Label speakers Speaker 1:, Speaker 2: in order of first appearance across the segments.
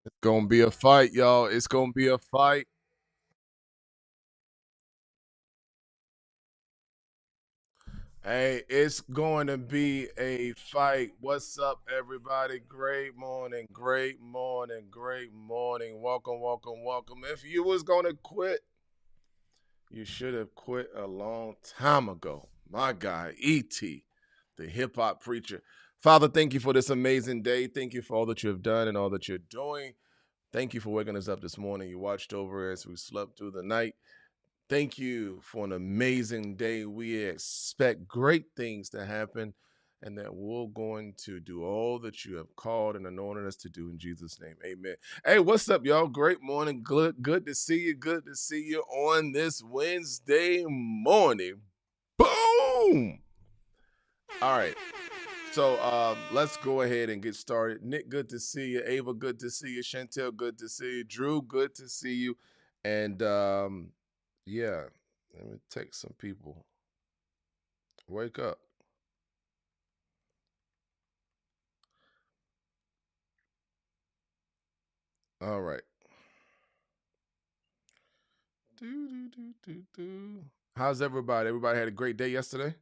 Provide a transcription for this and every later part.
Speaker 1: It's gonna be a fight, y'all. It's gonna be a fight. Hey, it's going to be a fight. What's up, everybody? Great morning, great morning, great morning. Welcome, welcome, welcome. If you was gonna quit, you should have quit a long time ago. My guy, E.T., the hip hop preacher. Father, thank you for this amazing day. Thank you for all that you have done and all that you're doing. Thank you for waking us up this morning. You watched over as we slept through the night. Thank you for an amazing day. We expect great things to happen and that we're going to do all that you have called and anointed us to do in Jesus' name. Amen. Hey, what's up, y'all? Great morning. Good to see you. Good to see you on this Wednesday morning. Boom. All right. So let's go ahead and get started. Nick, good to see you. Ava, good to see you. Chantel, good to see you. Drew, good to see you. And yeah, let me take some people. Wake up. All right. Do, do, do, do, do. How's everybody? Everybody had a great day yesterday?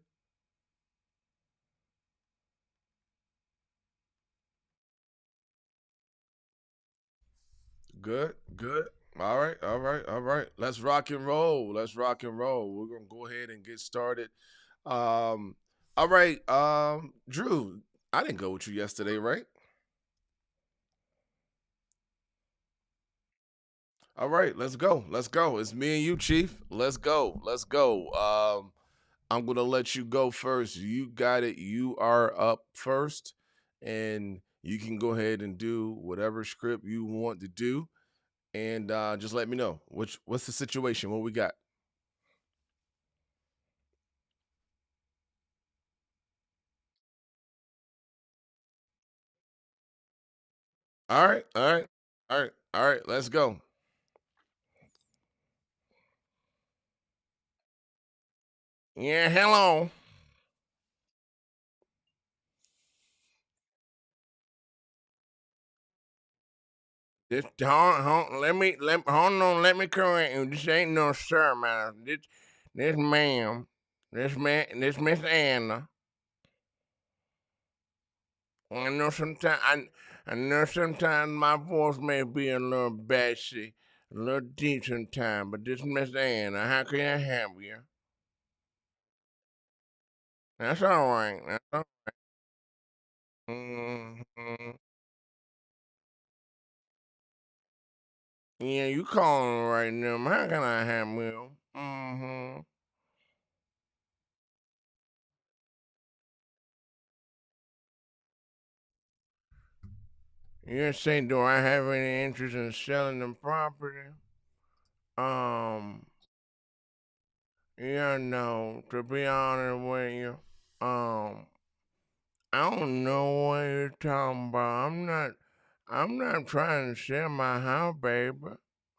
Speaker 1: Good, good. All right, all right, all right. Let's rock and roll. Let's rock and roll. We're gonna go ahead and get started. Um, all right, Drew, I didn't go with you yesterday, right? All right, let's go. Let's go. It's me and you, Chief. Let's go. Let's go. I'm gonna let you go first. You got it. You are up first, and you can go ahead and do whatever script you want to do, and just let me know what's the situation. What we got? All right. All right. All right. All right. Let's go. Yeah. Hello. This hold on. Let me correct you. This ain't no sir, man. This ma'am, this Miss Anna. I know sometimes my voice may be a little bassy, a little deep sometimes, but this Miss Anna, how can I help you? That's all right. That's all mm-hmm. Yeah, you calling right now. How can I help you? Mm-hmm. You're saying, do I have any interest in selling the property? Um, yeah, no. To be honest with you, um, I don't know what you're talking about. I'm not trying to sell my house, baby.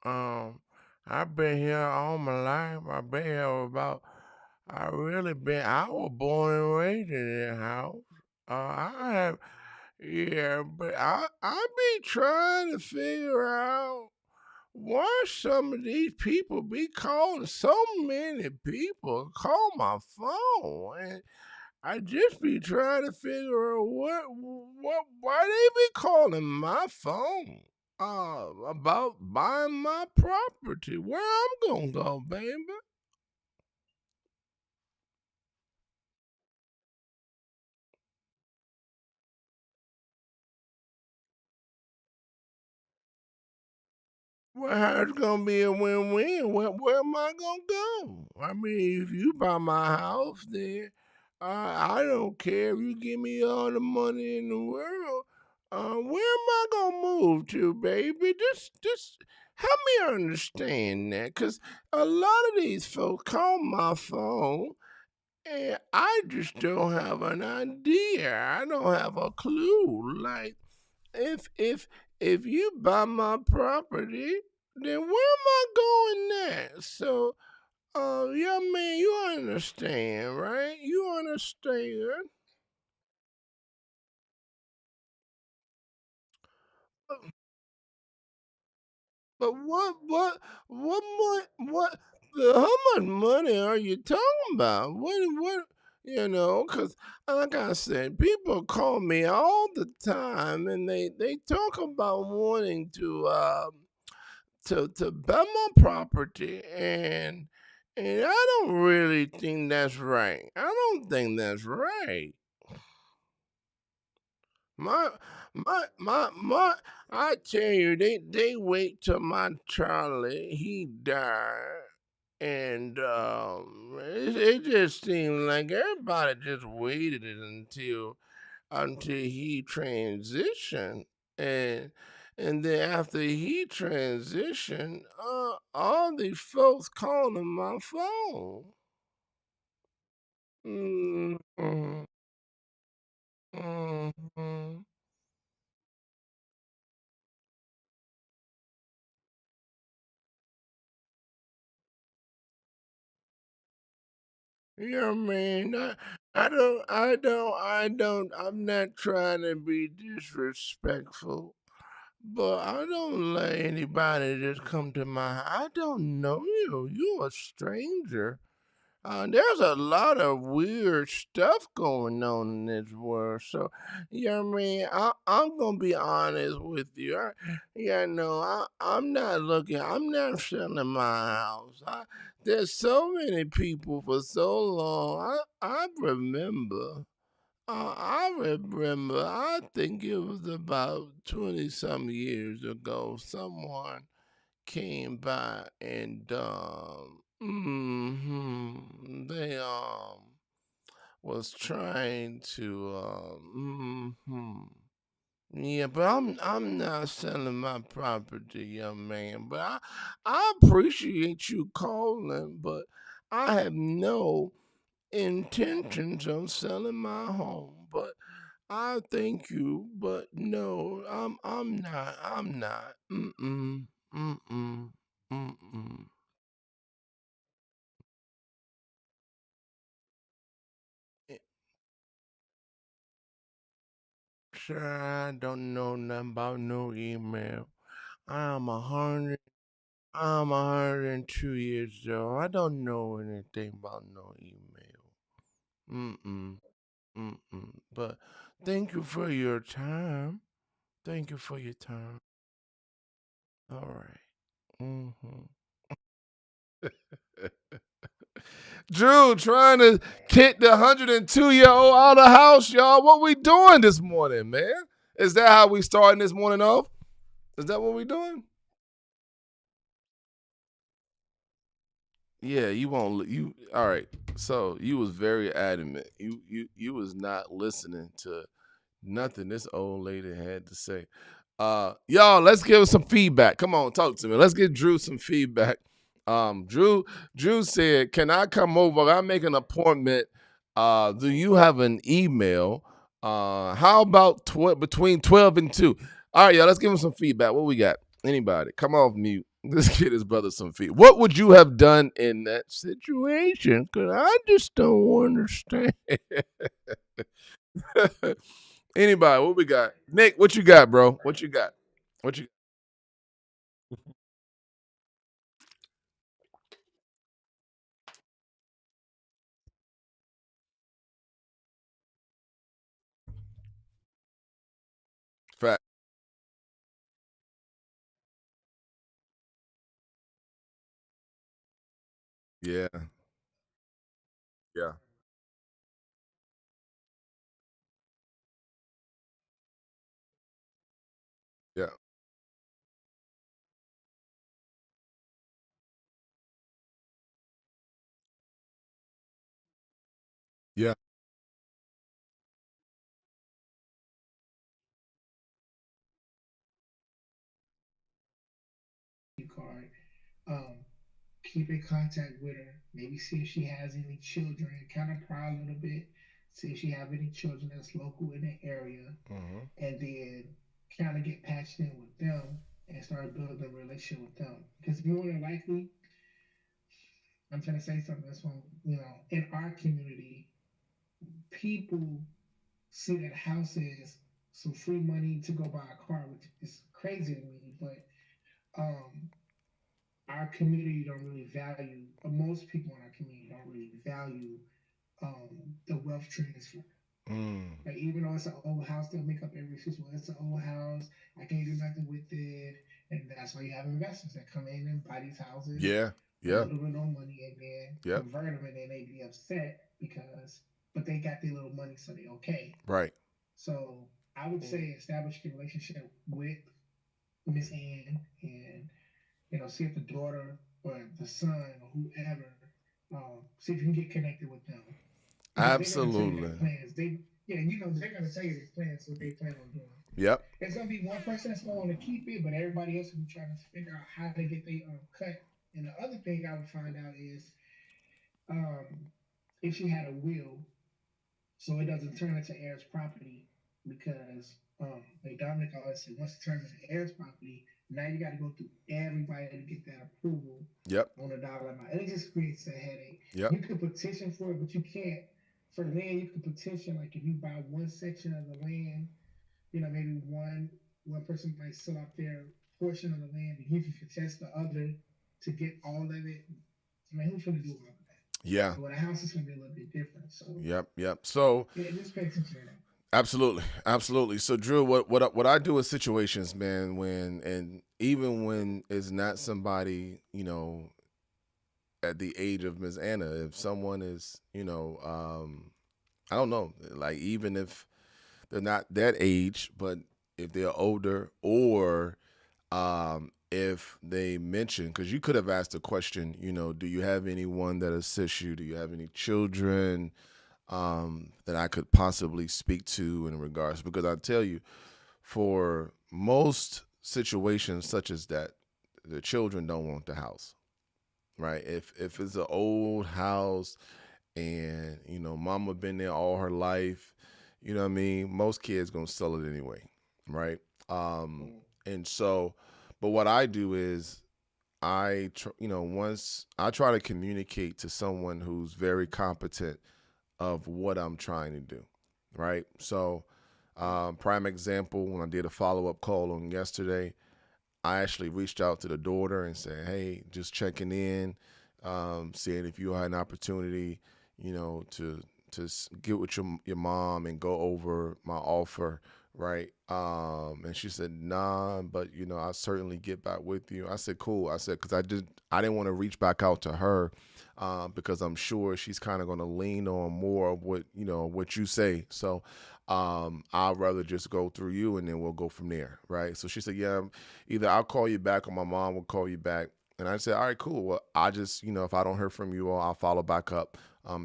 Speaker 1: Um, I've been here all my life. I've been here about. I was born and raised in this house. I have, yeah, but I be trying to figure out why some of these people be calling so many people call my phone and I just be trying to figure out why they be calling my phone about buying my property. Where I'm gonna go, baby? Well, how it's gonna be a win-win? Where am I gonna go? I mean, if you buy my house, then I don't care if you give me all the money in the world. Where am I gonna move to, baby? Just help me understand that, cause a lot of these folks call my phone, and I just don't have an idea. I don't have a clue. Like, if if you buy my property, then where am I going next? So, young man, you understand, right? You understand. But what more how much money are you talking about? What you know? Because like I said, people call me all the time, and they talk about wanting to buy my property, and I don't really think that's right. I don't think that's right. My I tell you, they wait till my Charlie he died, and it just seemed like everybody just waited until he transitioned, and then after he transitioned, all these folks calling my phone. Mm-hmm. Mm-hmm. Yeah, man. I'm not trying to be disrespectful, but I don't let anybody just come to my. I don't know you. You're a stranger. There's a lot of weird stuff going on in this world. So, you know what I mean? I'm going to be honest with you. I'm not looking, I'm not selling my house. There's so many people for so long. I think it was about 20 some years ago, someone came by and they was trying to yeah, but I'm not selling my property, young man. But I appreciate you calling, but I have no intentions of selling my home. But I thank you, but no, I'm not. Mm-mm. Mm-mm. Mm-mm. Eh, Sir, I don't know nothing about no email. I'm a hundred I'm 102 years old. I don't know anything about no email. Mm-mm. Mm-mm. But thank you for your time. Thank you for your time. All right. Mm-hmm. Drew trying to kick the 102-year-old out of the house, y'all. What we doing this morning, man? Is that how we starting this morning off? Is that what we doing? Yeah, you won't. You all right? So you was very adamant. You was not listening to nothing this old lady had to say. Y'all, let's give us some feedback. Come on, talk to me. Let's give Drew some feedback. Drew said, "Can I come over? I make an appointment. Do you have an email? How about between 12 and 2? All right, y'all. Let's give him some feedback. What we got? Anybody? Come off mute. Let's get his brother some feedback. What would you have done in that situation? Cause I just don't understand." Anybody, what we got? Nick, what you got, bro? What you got? What you fact? Yeah, yeah, yeah, yeah.
Speaker 2: Card. Um, Keep in contact with her. Maybe see if she has any children. Kind of pry a little bit. See if she have any children that's local in the area,
Speaker 1: Mm-hmm.
Speaker 2: and then kind of get patched in with them and start building a relationship with them. Because more than likely, I'm trying to say something that's from in our community, people see that house as some free money to go buy a car, which is crazy to me. But um, our community don't really value, or most people in our community don't really value the wealth transfer.
Speaker 1: Mm.
Speaker 2: Like even though it's an old house, they'll make up every excuse. Well, it's an old house. I can't do nothing with it, and that's why you have investors that come in and buy these houses,
Speaker 1: Yeah.
Speaker 2: put
Speaker 1: Yeah.
Speaker 2: little to no money, and then
Speaker 1: Yep.
Speaker 2: convert them, and then they be upset because, but they got their little money, so they okay.
Speaker 1: Right.
Speaker 2: So I would say establish a relationship with Miss Ann, and see if the daughter or the son or whoever, see if you can get connected with them because they're gonna tell you their
Speaker 1: Absolutely.
Speaker 2: plans. They're gonna tell you their plans, what they plan on doing.
Speaker 1: Yep.
Speaker 2: There's gonna be one person that's gonna want to keep it, but everybody else will be trying to figure out how to get their cut. And the other thing I would find out is um, if she had a will, so it doesn't turn into heirs property, because like Dominic always said, once it turns into heirs property, now you got to go through everybody to get that approval
Speaker 1: Yep.
Speaker 2: on a dollar amount, and it just creates a headache.
Speaker 1: Yep.
Speaker 2: You could petition for it, but you can't for land. You could petition, like if you buy one section of the land, maybe one person might sell out their portion of the land, and you can contest the other to get all of it. I mean, who's going to do all of that?
Speaker 1: Yeah.
Speaker 2: But with a house, it's going to be a little bit different. So
Speaker 1: Yep. Yep. So
Speaker 2: yeah, just pay attention to that.
Speaker 1: absolutely, absolutely. So Drew, what I do in situations, man, when and even when it's not somebody, at the age of Miss Anna, if someone is, I don't know, like even if they're not that age, but if they're older, or if they mention, because you could have asked a question, do you have anyone that assists you? Do you have any children that I could possibly speak to in regards? Because I tell you, for most situations such as that, the children don't want the house, right? If it's an old house and mama been there all her life, you know what I mean, most kids gonna sell it anyway, right? And so, but what I do is once I try to communicate to someone who's very competent of what I'm trying to do, right? So prime example, when I did a follow-up call on yesterday, I actually reached out to the daughter and said, hey, just checking in, seeing if you had an opportunity, to get with your mom and go over my offer, right? And she said, nah, but I certainly get back with you. I said, cool. I said, because I didn't want to reach back out to her, because I'm sure she's kind of going to lean on more of what you say. So I'd rather just go through you, and then we'll go from there, right? So she said, yeah, either I'll call you back or my mom will call you back. And I said, all right, cool. Well, I just, if I don't hear from you all, I'll follow back up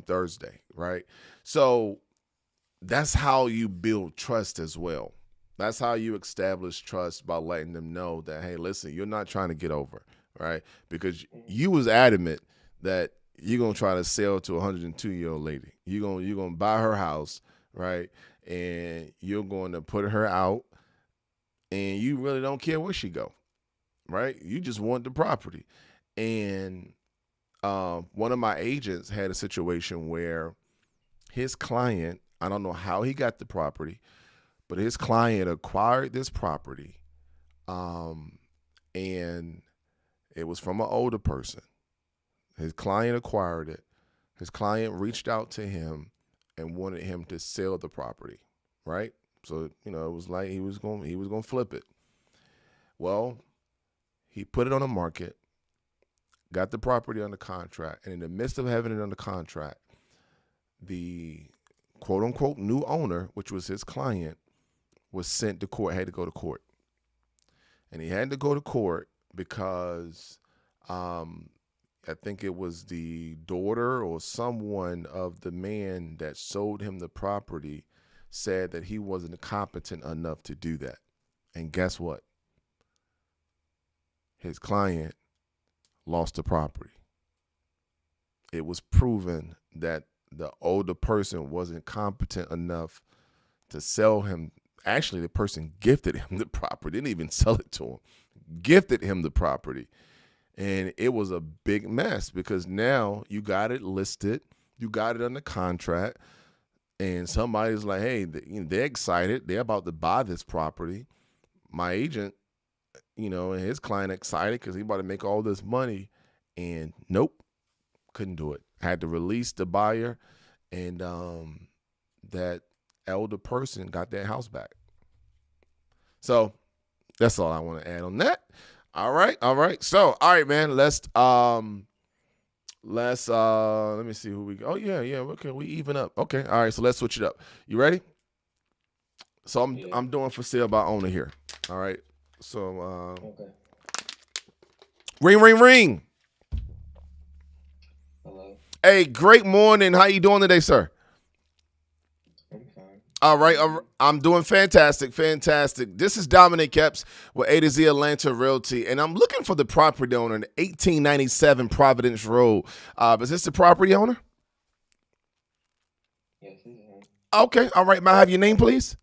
Speaker 1: Thursday, right? So that's how you build trust as well. That's how you establish trust, by letting them know that, hey, listen, you're not trying to get over, right? Because you was adamant that you're gonna try to sell to a 102-year-old lady. You're gonna buy her house, right? And you're going to put her out, and you really don't care where she go, right? You just want the property. And one of my agents had a situation where his client, I don't know how he got the property, but his client acquired this property, and it was from an older person. His client acquired it. His client reached out to him and wanted him to sell the property, right? So, it was like he was going to flip it. Well, he put it on the market, got the property under contract, and in the midst of having it under contract, the quote unquote new owner, which was his client, was sent to court, had to go to court. And he had to go to court because I think it was the daughter or someone of the man that sold him the property said that he wasn't competent enough to do that. And guess what? His client lost the property. It was proven that the older person wasn't competent enough to sell him. Actually, the person gifted him the property, didn't even sell it to him, gifted him the property. And it was a big mess because now you got it listed, you got it under contract, and somebody's like, hey, they're excited. They're about to buy this property. My agent and his client excited because he about to make all this money, and nope, couldn't do it. Had to release the buyer, and that elder person got that house back. So that's all I want to add on that. All right, all right. So, all right, man. Let's let me see who we. Oh yeah, yeah. Okay, we even up. Okay, all right. So let's switch it up. You ready? So I'm doing for sale by owner here. All right. So
Speaker 3: Okay.
Speaker 1: ring, ring, ring.
Speaker 3: Hello.
Speaker 1: Hey, great morning. How you doing today, sir?
Speaker 3: I'm fine.
Speaker 1: All right, I'm doing fantastic, fantastic. This is Dominic Epps with A to Z Atlanta Realty, and I'm looking for the property owner in 1897 Providence Road. Is this the property owner?
Speaker 3: Yes, this is him.
Speaker 1: Okay, all right. May I have your name, please?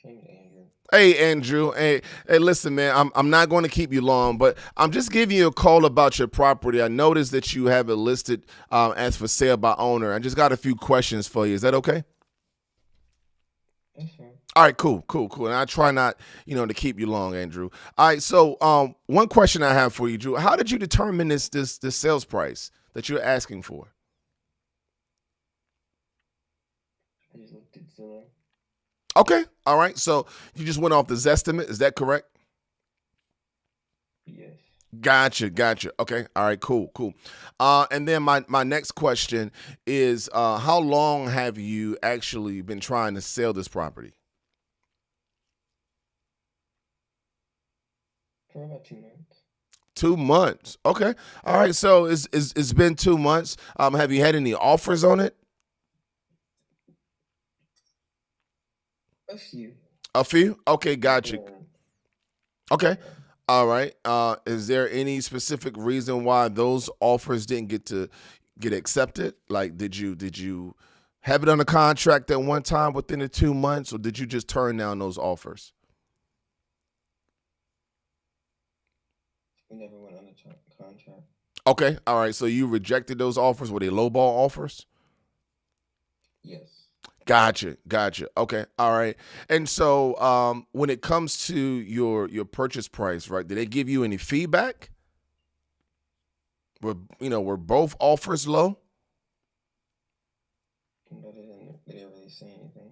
Speaker 3: Name is Andrew.
Speaker 1: Hey, Andrew. Hey, listen, man. I'm not going to keep you long, but I'm just giving you a call about your property. I noticed that you have it listed as for sale by owner. I just got a few questions for you. Is that okay?
Speaker 3: That's fine.
Speaker 1: All right, cool. And I try not, to keep you long, Andrew. All right, so one question I have for you, Drew. How did you determine this sales price that you're asking for?
Speaker 3: I just looked at Zillow.
Speaker 1: Okay, all right. So you just went off the Zestimate. Is that correct?
Speaker 3: Yes.
Speaker 1: Gotcha. Okay, all right, cool. And then my next question is, how long have you actually been trying to sell this property?
Speaker 3: For about 2 months.
Speaker 1: 2 months. Okay. All right. So it's been 2 months. Have you had any offers on it?
Speaker 3: A few.
Speaker 1: A few? Okay, gotcha.
Speaker 3: Um,
Speaker 1: Okay. All right. Is there any specific reason why those offers didn't get accepted? Like, did you have it under contract at one time within the 2 months, or did you just turn down those offers?
Speaker 3: we never went on a contract.
Speaker 1: Okay. All right. So you rejected those offers. Were they lowball offers?
Speaker 3: Yes.
Speaker 1: Gotcha. Okay. All right. And so when it comes to your purchase price, right, did they give you any feedback? Were both offers low?
Speaker 3: No, they didn't really say anything.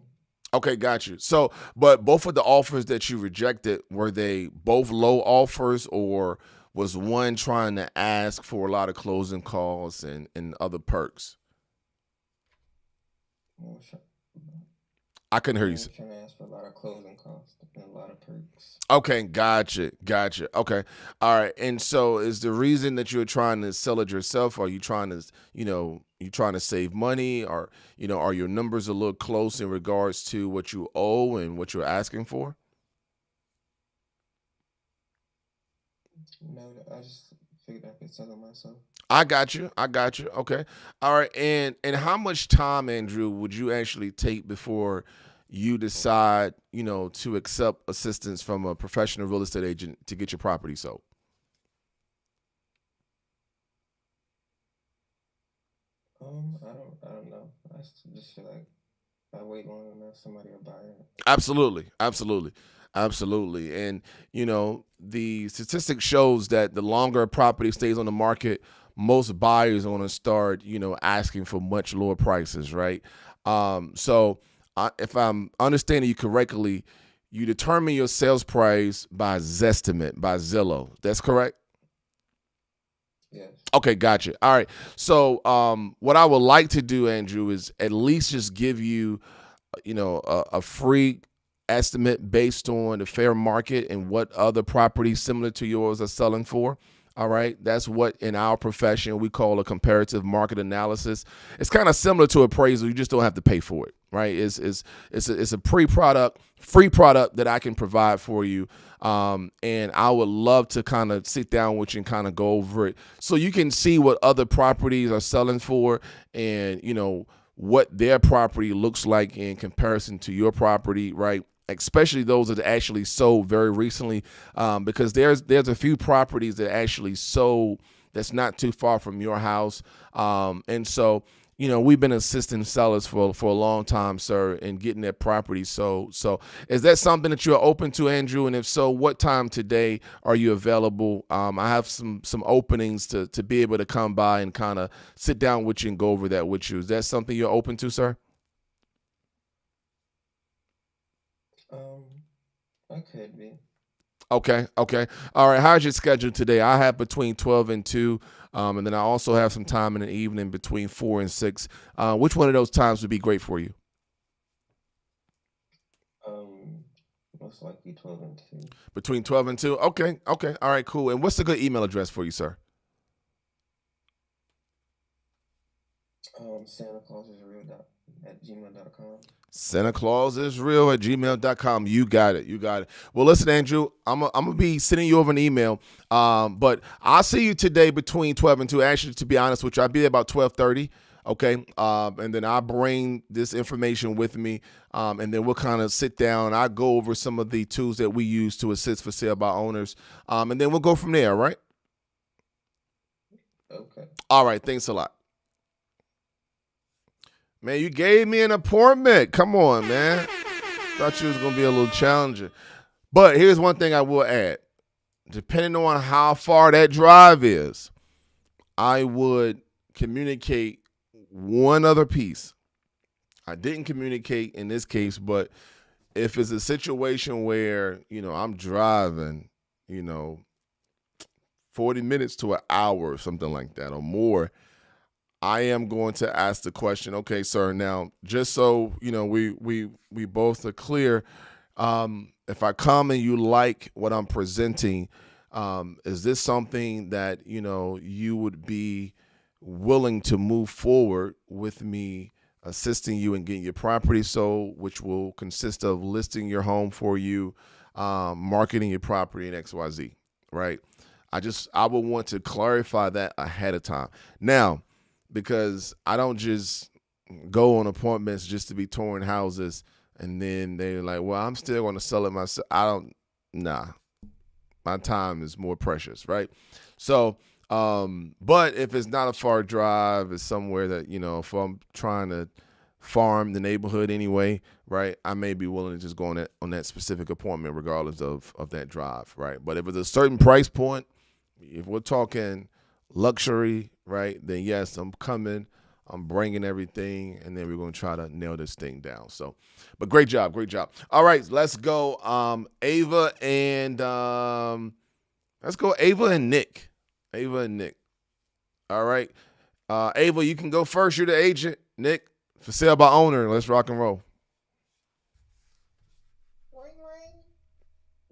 Speaker 1: Okay, got you. So, but both of the offers that you rejected, were they both low offers, or was one trying to ask for a lot of closing costs and other perks?
Speaker 3: I was try-
Speaker 1: I couldn't
Speaker 3: I
Speaker 1: hear you.
Speaker 3: was trying to ask for a lot of closing costs and a lot of perks.
Speaker 1: Okay, gotcha. Okay, all right. And so, is the reason that you're trying to sell it yourself? Are you trying to, you trying to save money, or are your numbers a little close in regards to what you owe and what you're asking for?
Speaker 3: No, I just figured I could sell it myself.
Speaker 1: I got you. Okay, all right. And how much time, Andrew, would you actually take before you decide, to accept assistance from a professional real estate agent to get your property sold?
Speaker 3: I don't know. Just feel like if I wait long enough, somebody will buy it.
Speaker 1: Absolutely. And the statistic shows that the longer a property stays on the market, most buyers are going to start, asking for much lower prices, right? So if I'm understanding you correctly, you determine your sales price by Zestimate, by Zillow. That's correct?
Speaker 3: Yes.
Speaker 1: Okay, gotcha. All right. So what I would like to do, Andrew, is at least just give you, a free estimate based on the fair market and what other properties similar to yours are selling for. All right. That's what in our profession we call a comparative market analysis. It's kind of similar to appraisal. You just don't have to pay for it. Right. It's a free product that I can provide for you. And I would love to kind of sit down with you and kind of go over it so you can see what other properties are selling for, and what their property looks like in comparison to your property, right? Especially those that actually sold very recently, because there's a few properties that actually sold that's not too far from your house, and so we've been assisting sellers for a long time, sir, in getting their property. So is that something that you're open to, Andrew? And if so, what time today are you available? I have some openings to be able to come by and kind of sit down with you and go over that with you. Is that something you're open to, sir?
Speaker 3: Um, I could be.
Speaker 1: Okay, okay. All right, how's your schedule today? I have between 12 and 2, and then I also have some time in the evening between 4 and 6. Which one of those times would be great for you?
Speaker 3: Um, Most likely 12 and 2.
Speaker 1: Between 12 and 2? Okay, okay. All right, cool. And what's a good email address for you, sir?
Speaker 3: Santa Claus is real at gmail.com.
Speaker 1: Santa Claus is real at gmail.com. You got it. You got it. Well, listen, Andrew, I'm going to be sending you over an email. But I'll see you today between 12 and 2. Actually, to be honest with you, I'll be there about 12:30. Okay. And then I'll bring this information with me. And then we'll kind of sit down. I'll go over some of the tools that we use to assist for sale by owners. And then we'll go from there. All right.
Speaker 3: Okay.
Speaker 1: All right. Thanks a lot. Man, you gave me an appointment. Come on, man. Thought you was going to be a little challenging. But here's one thing I will add. Depending on how far that drive is, I would communicate one other piece. I didn't communicate in this case, but if it's a situation where, I'm driving, 40 minutes to an hour or something like that or more, I am going to ask the question, okay, sir, now, just so, we both are clear, if I come and you like what I'm presenting, is this something that, you would be willing to move forward with me assisting you in getting your property sold, which will consist of listing your home for you, marketing your property in XYZ, right? I would want to clarify that ahead of time. Now, because I don't just go on appointments just to be touring houses and then they're like, well, I'm still going to sell it myself. Nah, my time is more precious, right? So, but if it's not a far drive, it's somewhere that, if I'm trying to farm the neighborhood anyway, right, I may be willing to just go on that specific appointment regardless of that drive, right? But if it's a certain price point, if we're talking luxury, right, then yes, I'm coming, I'm bringing everything, and then we're going to try to nail this thing down. So, but great job. All right, let's go Ava and Nick. All right. Ava, you can go first. You're the agent. Nick, for sale by owner. Let's rock and roll.
Speaker 4: Ring ring.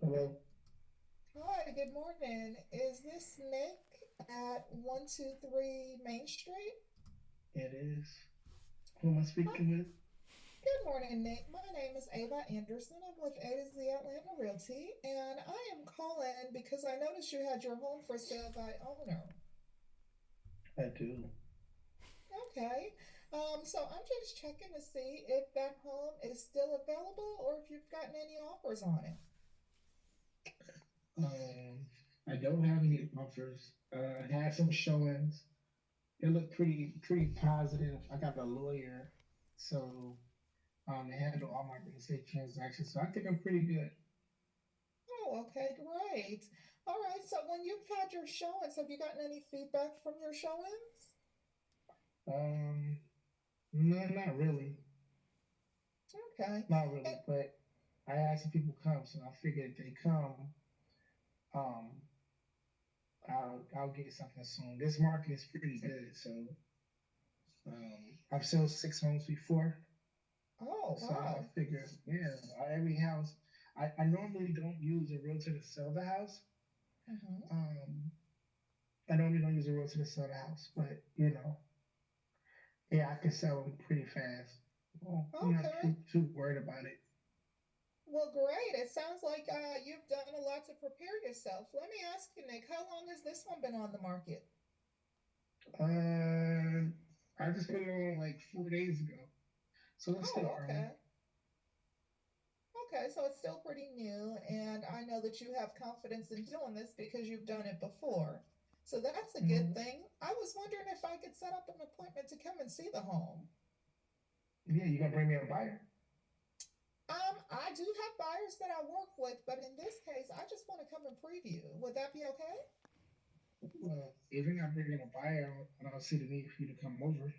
Speaker 2: Hello.
Speaker 4: Hi, good morning. Is this Nick at 123 Main Street?
Speaker 2: It is. Who am I
Speaker 4: Hi,
Speaker 2: speaking with?
Speaker 4: good morning, Nick. My name is Ava Anderson. I'm with A to Z Atlanta Realty, and I am calling because I noticed you had your home for sale by owner.
Speaker 2: I do.
Speaker 4: Okay. So I'm just checking to see if that home is still available or if you've gotten any offers on it.
Speaker 2: Um, I don't have any offers. I had some showings. It looked pretty positive. I got a lawyer, so they handle all my real estate transactions. So I think I'm pretty good.
Speaker 4: Oh, okay, great. All right, so when you've had your showings, have you gotten any feedback from your showings?
Speaker 2: Um, no, not really,
Speaker 4: Okay.
Speaker 2: not
Speaker 4: And,
Speaker 2: really. But I asked if people come, so I figured if they come, um, I'll get something soon. This market is pretty good, so I've sold 6 homes before,
Speaker 4: oh,
Speaker 2: so I
Speaker 4: wow.
Speaker 2: figure, yeah, every house. I normally don't use a realtor to sell the house.
Speaker 4: Hmm.
Speaker 2: Um, I normally don't use a realtor to sell the house, but yeah, I can sell them pretty fast. Well, I'm not
Speaker 4: Okay.
Speaker 2: too worried about it.
Speaker 4: Well, great. It sounds like you've done a lot to prepare yourself. Let me ask you, Nick, how long has this one been on the market?
Speaker 2: Uh, I just put it on like 4 days ago, so it's still
Speaker 4: Oh,
Speaker 2: early.
Speaker 4: okay. Okay, so it's still pretty new, and I know that you have confidence in doing this because you've done it before. So that's a good
Speaker 2: Mhm.
Speaker 4: thing. I was wondering if I could set up an appointment to come and see the home.
Speaker 2: Yeah, you gonna bring me a buyer?
Speaker 4: I do have buyers that I work with, but in this case, I just want to come and preview. Would that be okay?
Speaker 2: Well, if you're not bringing a buyer, I don't see the need for you to come over.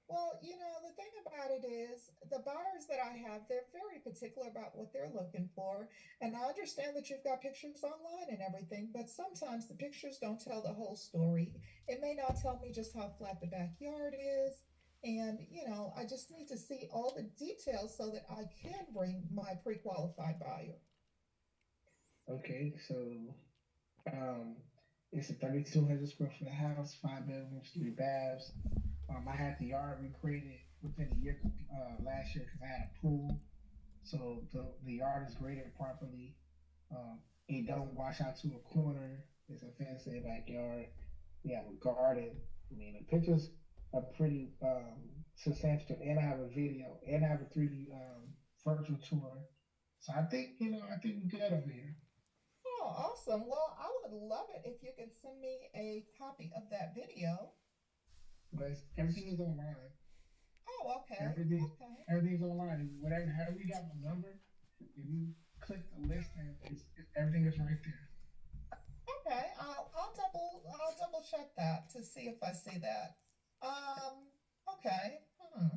Speaker 4: Well, the thing about it is the buyers that I have, they're very particular about what they're looking for. And I understand that you've got pictures online and everything, but sometimes the pictures don't tell the whole story. It may not tell me just how flat the backyard is. And, I just need to see all the details so that I can bring my pre-qualified buyer.
Speaker 2: Okay, so um, it's a 3,200 square foot house, 5 bedrooms, 3 baths. I had the yard recreated within a year last year because I had a pool, so the yard is graded properly. Um, it don't wash out to a corner. It's a fenced in backyard. We have a garden. I mean, the pictures are pretty substantial, and I have a video, and I have a 3D virtual tour. So I think we're good over here.
Speaker 4: Oh, awesome. Well, I would love it if you could send me a copy of that video.
Speaker 2: But everything is online.
Speaker 4: Oh, okay.
Speaker 2: Everything,
Speaker 4: Okay.
Speaker 2: everything's online. Whatever, however you got my number, if you click the list, and everything is right there.
Speaker 4: Okay, I'll double check that to see if I see that. Okay. Hmm.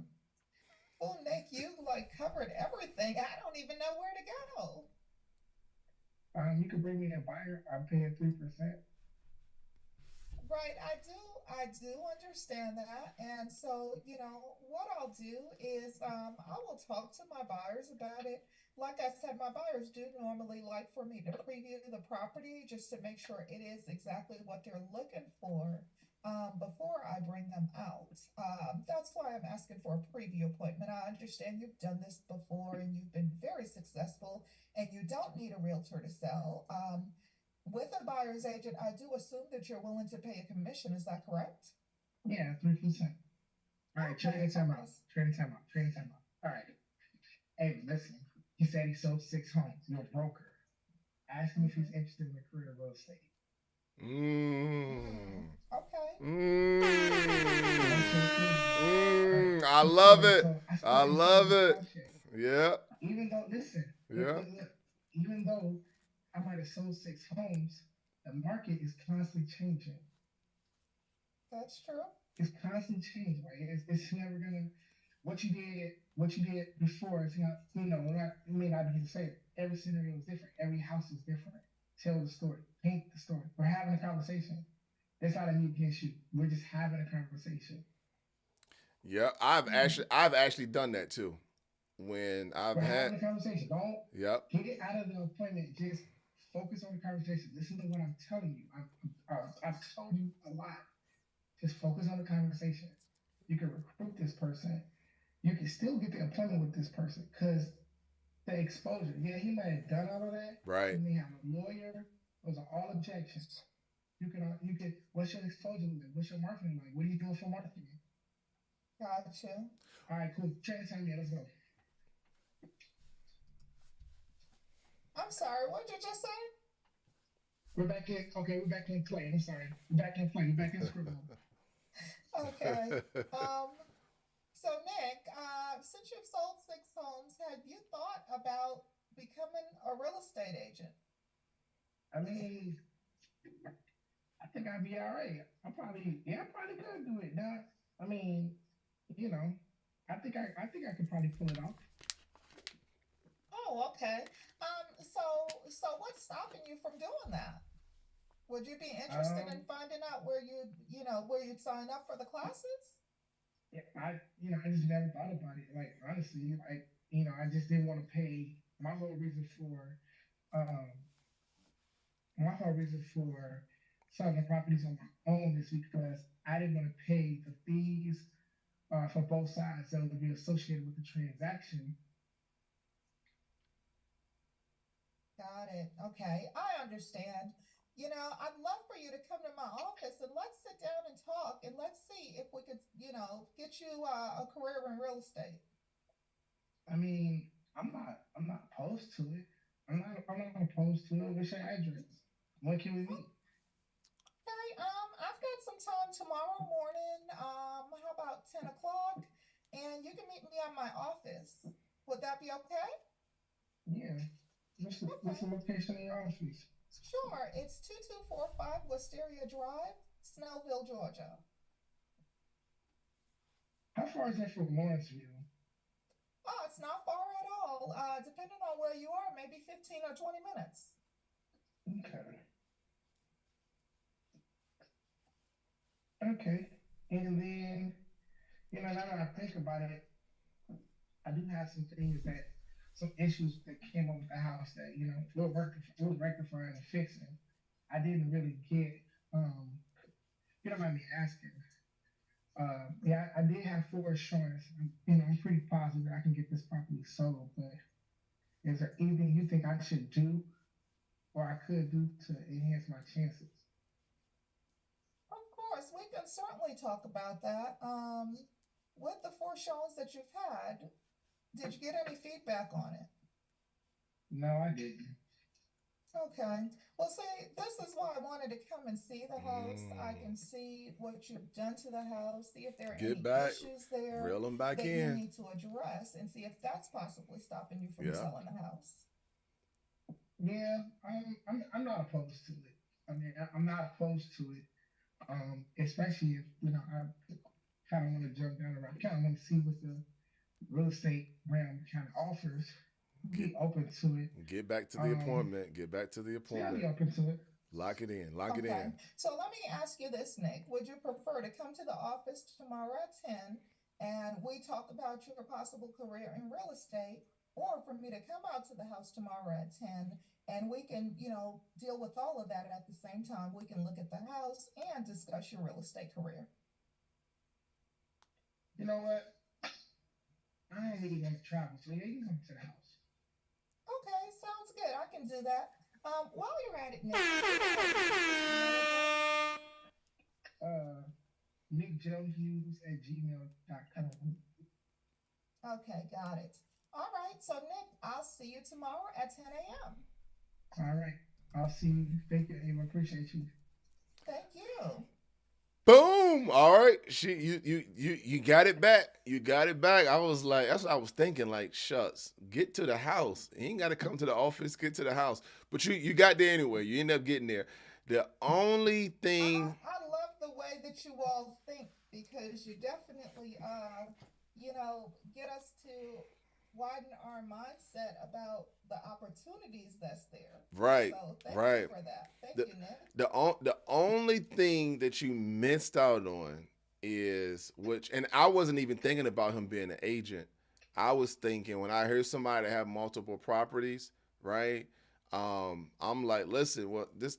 Speaker 4: Well, Nick, you like covered everything. I don't even know where to go.
Speaker 2: You can bring me a buyer. I'm paying 3%.
Speaker 4: Right, I do understand that. And so, what I'll do is I will talk to my buyers about it. Like I said, my buyers do normally like for me to preview the property just to make sure it is exactly what they're looking for before I bring them out. That's why I'm asking for a preview appointment. I understand you've done this before and you've been very successful and you don't need a realtor to sell. With a buyer's agent, I do assume that you're willing to pay a commission. Is that correct?
Speaker 2: Yeah, 3%. All right,
Speaker 4: Okay.
Speaker 2: trading time out. Trading time out. Trading time out. All right. Hey, listen. He said he sold 6 homes. You're a broker. Ask him if he's
Speaker 4: Mm-hmm.
Speaker 2: interested in the career of real estate.
Speaker 4: Mm,
Speaker 1: Mm.
Speaker 4: okay.
Speaker 2: Don't say anything. All right.
Speaker 1: I love it.
Speaker 2: I still
Speaker 1: I
Speaker 2: answered
Speaker 1: love
Speaker 2: your
Speaker 1: it.
Speaker 2: question.
Speaker 1: Yeah.
Speaker 2: Even though, listen, look,
Speaker 1: Yeah.
Speaker 2: look, look. Even though I might have sold 6 homes, the market is constantly changing.
Speaker 4: That's true.
Speaker 2: It's constantly changing. Right? It's never gonna. What you did before is not. It may not be the same. Every scenario is different. Every house is different. Tell the story. Paint the story. We're having a conversation. That's not a me against you. We're just having a conversation.
Speaker 1: Yeah.
Speaker 4: Mm,
Speaker 1: I've actually done that too. When I've
Speaker 2: We're
Speaker 1: had.
Speaker 2: having a conversation. Don't
Speaker 1: Yep.
Speaker 2: get it out of the appointment. Just focus on the conversation. Listen to what I'm telling you. I've told you a lot. Just focus on the conversation. You can recruit this person. You can still get the appointment with this person because the exposure. Yeah, he might have done all of that. He
Speaker 1: Right.
Speaker 2: may have a lawyer. Those are all objections. You can. What's your exposure like? What's your marketing like? What are you doing for marketing?
Speaker 4: gotcha.
Speaker 2: All right, cool. Trade time. Yeah, let's go.
Speaker 4: I'm sorry. What did you just say?
Speaker 2: We're back in. Okay, we're back in play. I'm sorry. We're back in play. We're back in scribble.
Speaker 4: Okay. Um, so Nick, since you've sold 6 homes, have you thought about becoming a real estate agent?
Speaker 2: I mean, I think I'd be all right. I probably could do it. Now, I mean, you know, I think I could probably pull it off.
Speaker 4: Oh, okay. So what's stopping you from doing that? Would you be interested in
Speaker 2: Um,
Speaker 4: finding out where you'd sign up for the classes?
Speaker 2: yeah, I just never thought about it. Like honestly, I just didn't want to pay. Um, my whole reason for selling the properties on my own is because I didn't want to pay the fees for both sides that would be associated with the transaction.
Speaker 4: Got it. Okay. I understand. I'd love for you to come to my office and let's sit down and talk and let's see if we could, get you a career in real estate.
Speaker 2: I mean, I'm not opposed to it. I'm not opposed to it. What's your address? When can we meet?
Speaker 4: about 10 o'clock, and you can meet me at my office. Would that be okay?
Speaker 2: Yeah. What's
Speaker 4: Okay,
Speaker 2: the location of your office?
Speaker 4: sure. It's 2245 Wisteria Drive, Snellville, Georgia.
Speaker 2: How far is that from Lawrenceville?
Speaker 4: Oh, it's not far at all. Depending on where you are, maybe 15 or 20 minutes.
Speaker 2: Okay. Okay. And then, now that I think about it, I do have some issues that came up with the house that, we're rectifying and fixing. I didn't really get, um, you don't mind me asking. Yeah, I did have full assurance. I'm pretty positive I can get this property sold, but is there anything you think I should do or I could do to enhance my chances?
Speaker 4: Of course, we can certainly talk about that. With the four showings that you've had, did you get any feedback on it?
Speaker 2: No, I didn't.
Speaker 4: Okay. Well, see, this is why I wanted to come and see the house. I
Speaker 1: Mm.
Speaker 4: can see what you've done to the house, see if there are
Speaker 1: Get
Speaker 4: any
Speaker 1: back,
Speaker 4: issues there
Speaker 1: reel them back
Speaker 4: that you
Speaker 1: in.
Speaker 4: need to address, and see if that's possibly stopping you from
Speaker 1: Yeah.
Speaker 4: selling the house.
Speaker 2: Yeah, I'm not opposed to it. I'm not opposed to it. Especially if I kind of want to jump down the road. I kind of want to see what the real estate realm kind of offers.
Speaker 1: Get
Speaker 2: Be open to it.
Speaker 1: get back to the
Speaker 2: Um,
Speaker 1: appointment. Get back to the
Speaker 2: so yeah, I'll be
Speaker 1: appointment.
Speaker 2: open to it.
Speaker 1: Lock it in. Lock it
Speaker 4: Okay.
Speaker 1: in.
Speaker 4: So let me ask you this, Nick. Would you prefer to come to the office tomorrow at 10 and we talk about your possible career in real estate, or for me to come out to the house tomorrow at 10 and we can, deal with all of that at the same time? We can look at the house and discuss your real estate career.
Speaker 2: You know what? I ain't really gonna travel, so yeah, you can come to the house.
Speaker 4: Okay, sounds good. I can do that. While you're at it, Nick, can you give me a good email address?
Speaker 2: Uh, NickJoeHughes at gmail.com.
Speaker 4: Okay, got it. All right, so Nick, I'll see you tomorrow at 10 a.m.
Speaker 2: All right. I'll see you. Thank you, Ava. Appreciate you.
Speaker 4: Thank you.
Speaker 1: Boom. All right. You got it back. You got it back. I was like, that's what I was thinking. Like, shucks, get to the house. You ain't got to come to the office. Get to the house. But you got there anyway. You end up getting there. The only thing,
Speaker 4: I love the way that you all think, because you definitely get us to widen our mindset about the opportunities that's there.
Speaker 1: right,
Speaker 4: So thank you
Speaker 1: right.
Speaker 4: for that. Thank
Speaker 1: The
Speaker 4: you, Nick.
Speaker 1: the only thing that you missed out on is which, and I wasn't even thinking about him being an agent. I was thinking when I heard somebody have multiple properties, right? I'm like, listen, well, this,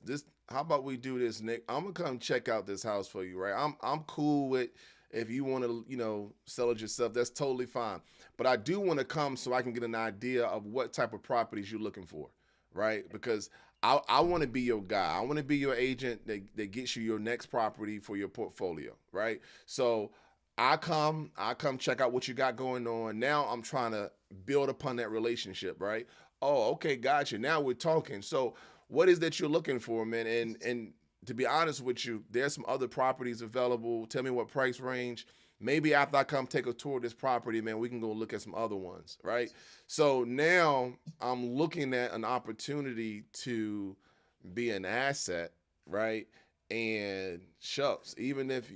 Speaker 1: how about we do this, Nick? I'm gonna come check out this house for you, right? I'm cool with if you want to, sell it yourself. That's totally fine. But I do want to come so I can get an idea of what type of properties you're looking for, right? Because I want to be your guy. I want to be your agent that gets you your next property for your portfolio, right? So I come check out what you got going on. Now I'm trying to build upon that relationship, right? Oh, okay, gotcha. Now we're talking. So what is that you're looking for, man? And to be honest with you, there's some other properties available. Tell me what price range. Maybe after I come take a tour of this property, man, we can go look at some other ones, right? So now I'm looking at an opportunity to be an asset, right? And shucks, even if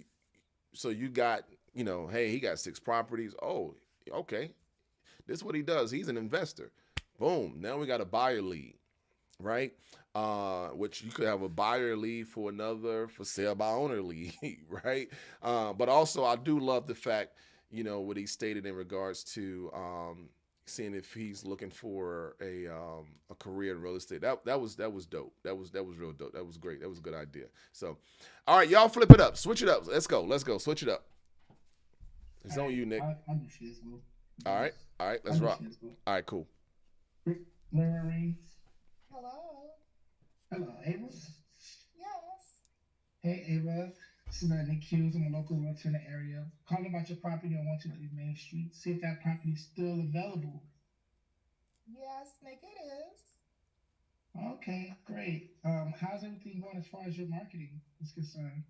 Speaker 1: so you got, hey, he got six properties. Oh, okay. This is what he does. He's an investor. Boom. Now we got a buyer lead, right? Which you could have a buyer lead for another for sale by owner lead, right? But also I do love the fact, what he stated in regards to seeing if he's looking for a career in real estate. That was dope. That was real dope. That was great. That was a good idea. So, all right, y'all flip it up, switch it up. Let's go. Let's go. Switch it up. It's
Speaker 2: All
Speaker 1: on
Speaker 2: right.
Speaker 1: you, Nick.
Speaker 2: I'll do Shizbo.
Speaker 1: All right. All right.
Speaker 2: I'll
Speaker 1: Let's
Speaker 2: do
Speaker 1: rock.
Speaker 2: Shizbo.
Speaker 1: All right. Cool.
Speaker 2: Larry.
Speaker 4: Hello.
Speaker 2: Hello, Ava.
Speaker 4: Yes.
Speaker 2: Hey, Ava. This is Nick Hughes. I'm a local realtor in the area. Calling about your property on 123 Main Street. See if that property is still available.
Speaker 4: Yes, Nick, it is.
Speaker 2: Okay, great. How's everything going as far as your marketing is concerned?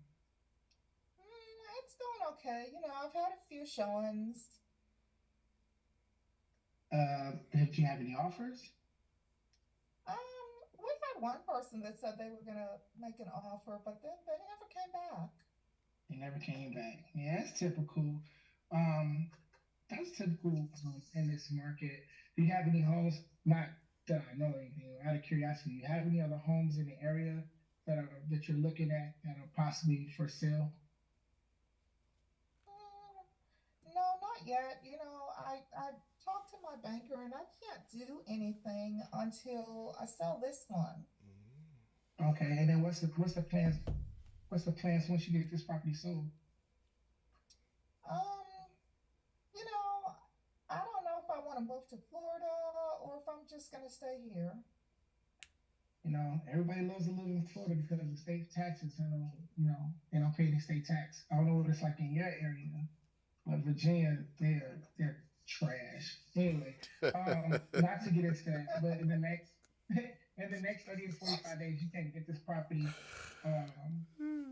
Speaker 4: It's going okay. I've had a few showings.
Speaker 2: Did you have any offers?
Speaker 4: We had one person that said they were gonna make an offer, but then they never came back.
Speaker 2: They never came back. Yeah, that's typical. Um, that's typical in this market. Do you have any homes? Not that I know anything. Out of curiosity, do you have any other homes in the area that you're looking at that are possibly for sale?
Speaker 4: No, not yet. I talked to my banker and I can't do anything until I sell this one.
Speaker 2: Okay, and then what's the plans? What's the plans once you get this property sold?
Speaker 4: Um, you know, I don't know if I want to move to Florida or if I'm just gonna stay here.
Speaker 2: Everybody loves to live in Florida because of the state taxes. They don't pay any state tax. I don't know what it's like in your area, but Virginia, they're trash. Anyway, not to get into that, but in the next in the next 30 to 45 days, you can get this property. Um,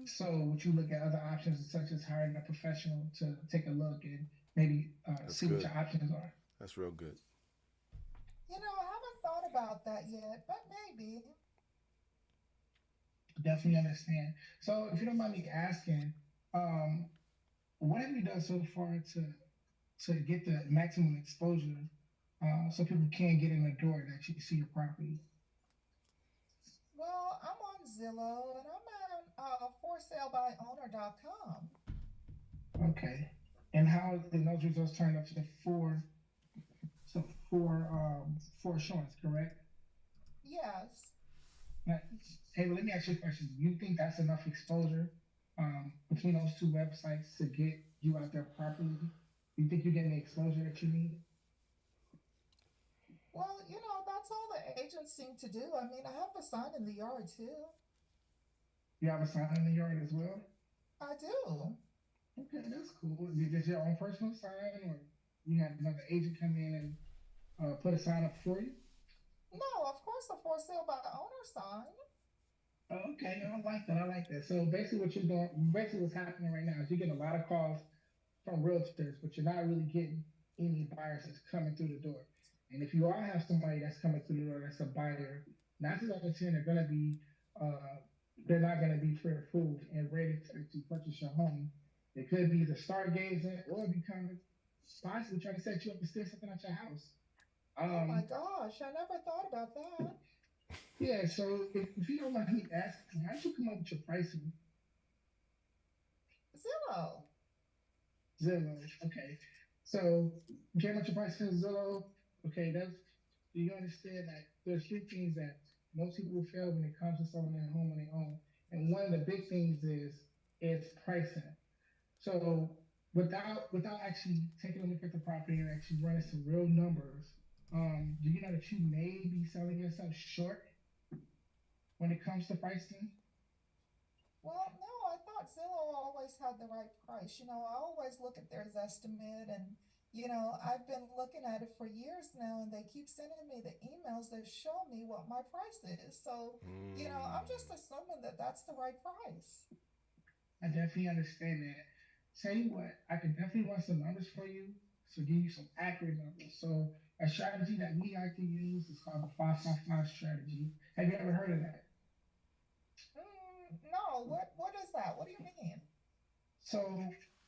Speaker 2: so would you look at other options such as hiring a professional to take a look and maybe
Speaker 1: That's
Speaker 2: see what
Speaker 1: good.
Speaker 2: your options are?
Speaker 1: That's real good.
Speaker 4: I haven't thought about that yet, but maybe.
Speaker 2: Definitely understand. So if you don't mind me asking, um, what have you done so far to get the maximum exposure so people can get in the door and actually see your property?
Speaker 4: Well, I'm on Zillow and I'm on ForSaleByOwner.com.
Speaker 2: Okay. And how did those results turn up to the four assurance, correct?
Speaker 4: Yes.
Speaker 2: Now, hey, let me ask you a question. Do you think that's enough exposure between those two websites to get you out there properly? Do you think you're getting the exposure that you need?
Speaker 4: Well, that's all the agents seem to do. I mean, I have a sign in the yard too.
Speaker 2: You have a sign in the yard as well?
Speaker 4: I do.
Speaker 2: Okay, that's cool. Is this your own personal sign, or you have another agent come in and put a sign up for you?
Speaker 4: No, of course, a for sale by owner sign.
Speaker 2: Oh, okay, I like that. I like that. So basically what's happening right now is you're getting a lot of calls from realtors, but you're not really getting any buyers that's coming through the door. And if you are have somebody that's coming through the door that's a buyer, 9 times out of 10 they're gonna be uh, they're not gonna be fair food and ready to purchase your home. They could be the stargazing or become possibly trying to set you up to steal something at your house.
Speaker 4: Oh my
Speaker 2: Um,
Speaker 4: gosh, I never thought about that.
Speaker 2: yeah, so if you don't mind me asking, how did you come up with your pricing?
Speaker 4: Zillow.
Speaker 2: Zillow. Okay. So you came up with your pricing in Zillow. Okay, do you understand that there's three things that most people will fail when it comes to selling their home on their own. And one of the big things is pricing. So without actually taking a look at the property and actually running some real numbers, do you know that you may be selling yourself short when it comes to pricing?
Speaker 4: Well, no, I thought Zillow always had the right price. I always look at their estimate and, I've been looking at it for years now and they keep sending me the emails that show me what my price is. So, I'm
Speaker 1: Mm.
Speaker 4: just assuming that that's the right price.
Speaker 2: I definitely understand that. Tell you what, I can definitely run some numbers for you, so give you some accurate numbers. So a strategy that we like to use is called the 555 strategy. Have you ever heard of that?
Speaker 4: No, what is that? What do you mean?
Speaker 2: So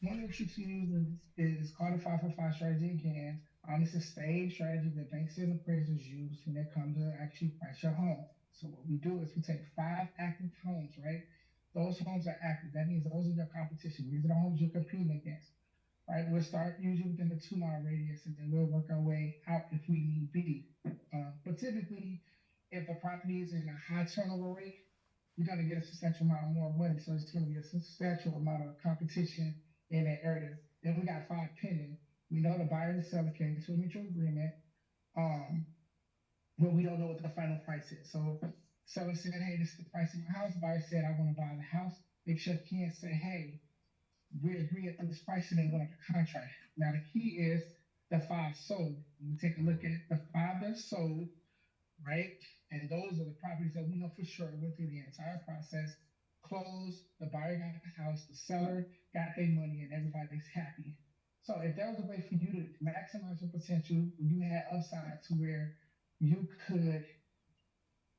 Speaker 2: one of the tricks you use is called the 555 strategy again. It's a stage strategy that banks and appraisers use when it comes to actually price your home. So what we do is we take five active homes, right? Those homes are active. That means those are your competition. These are the homes you're competing against, right? We'll start usually within the 2 mile radius and then we'll work our way out if we need be. But typically, if the property is in a high turnover rate, you're going to get a substantial amount more money. So it's going to be a substantial amount of competition in that area. Then we got five pending. We know the buyer and the seller came to a mutual agreement, um, but we don't know what the final price is. So seller said, hey, this is the price of my house. Buyer said, I want to buy the house. They shook hands, say, hey, we agree on this price and they went under contract. Now the key is the five sold. When we take a look at it, the five that sold, right? And those are the properties that we know for sure went through the entire process, closed, the buyer got the house, the seller got their money, and everybody's happy. So if there was a way for you to maximize your potential, you had upside to where you could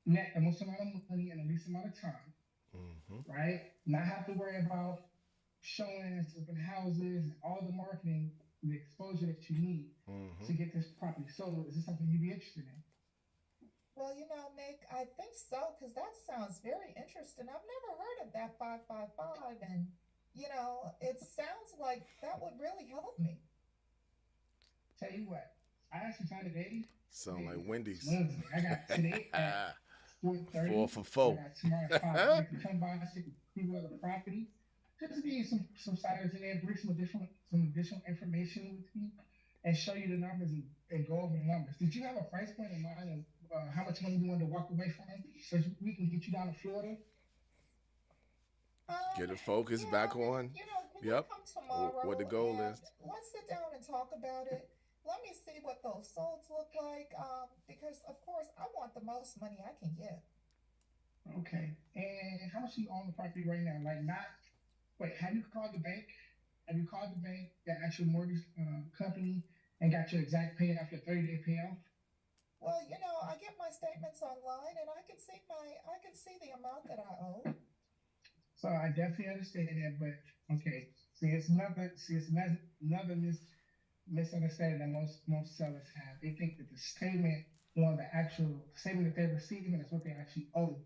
Speaker 2: net the most amount of money in the least amount of time,
Speaker 1: Mm-hmm.
Speaker 2: right? Not have to worry about showing open houses and all the marketing, the exposure that you need
Speaker 1: Mm-hmm.
Speaker 2: to get this property sold. Is this something you'd be interested in?
Speaker 4: Well, Nick, I think so, because that sounds very interesting. I've never heard of that 555, and it sounds like that would really help me.
Speaker 2: Tell you what, I actually found today.
Speaker 1: Sound
Speaker 2: Today
Speaker 1: like
Speaker 2: is
Speaker 1: Wendy's.
Speaker 2: Wednesday. I got today at
Speaker 1: 4
Speaker 2: 4:30.
Speaker 1: for
Speaker 2: I
Speaker 1: 4.
Speaker 2: got tomorrow at 5. You can come by and see the property. Just to give you some sightings in there, bring some additional information with me, and show you the numbers and go over the numbers. Did you have a price point in mind of how much money you wanted to walk away from, so we can get you down to Florida?
Speaker 1: Get the focus
Speaker 4: Yeah,
Speaker 1: back on.
Speaker 4: can you
Speaker 1: Yep.
Speaker 4: come
Speaker 1: What the
Speaker 4: tomorrow
Speaker 1: goal
Speaker 4: and
Speaker 1: is.
Speaker 4: let's sit down and talk about it? Let me see what those solds look like. Because of course I want the most money I can get.
Speaker 2: Okay. And how much do you own the property right now? Like, not wait. Have you called the bank? Have you called the bank, the actual mortgage company, and got your exact payoff, your 30-day payoff?
Speaker 4: Well, I get my statements online and I can see the amount that I owe.
Speaker 2: So I definitely understand that, but okay. See, it's another misunderstanding that most sellers have. They think that the statement, the actual statement that they're receiving is what they actually owe.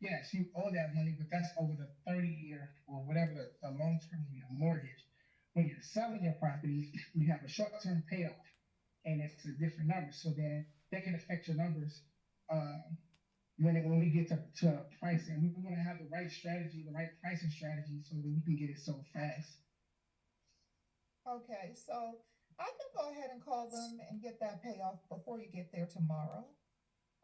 Speaker 2: Yes, you owe that money, but that's over the 30-year or whatever the long term of your mortgage. When you're selling your property, you have a short term payoff, and it's a different number. So then that can affect your numbers um, when we get to pricing. We want to have the right strategy, the right pricing strategy, so that we can get it sold fast.
Speaker 4: Okay, so I can go ahead and call them and get that payoff before you get there tomorrow.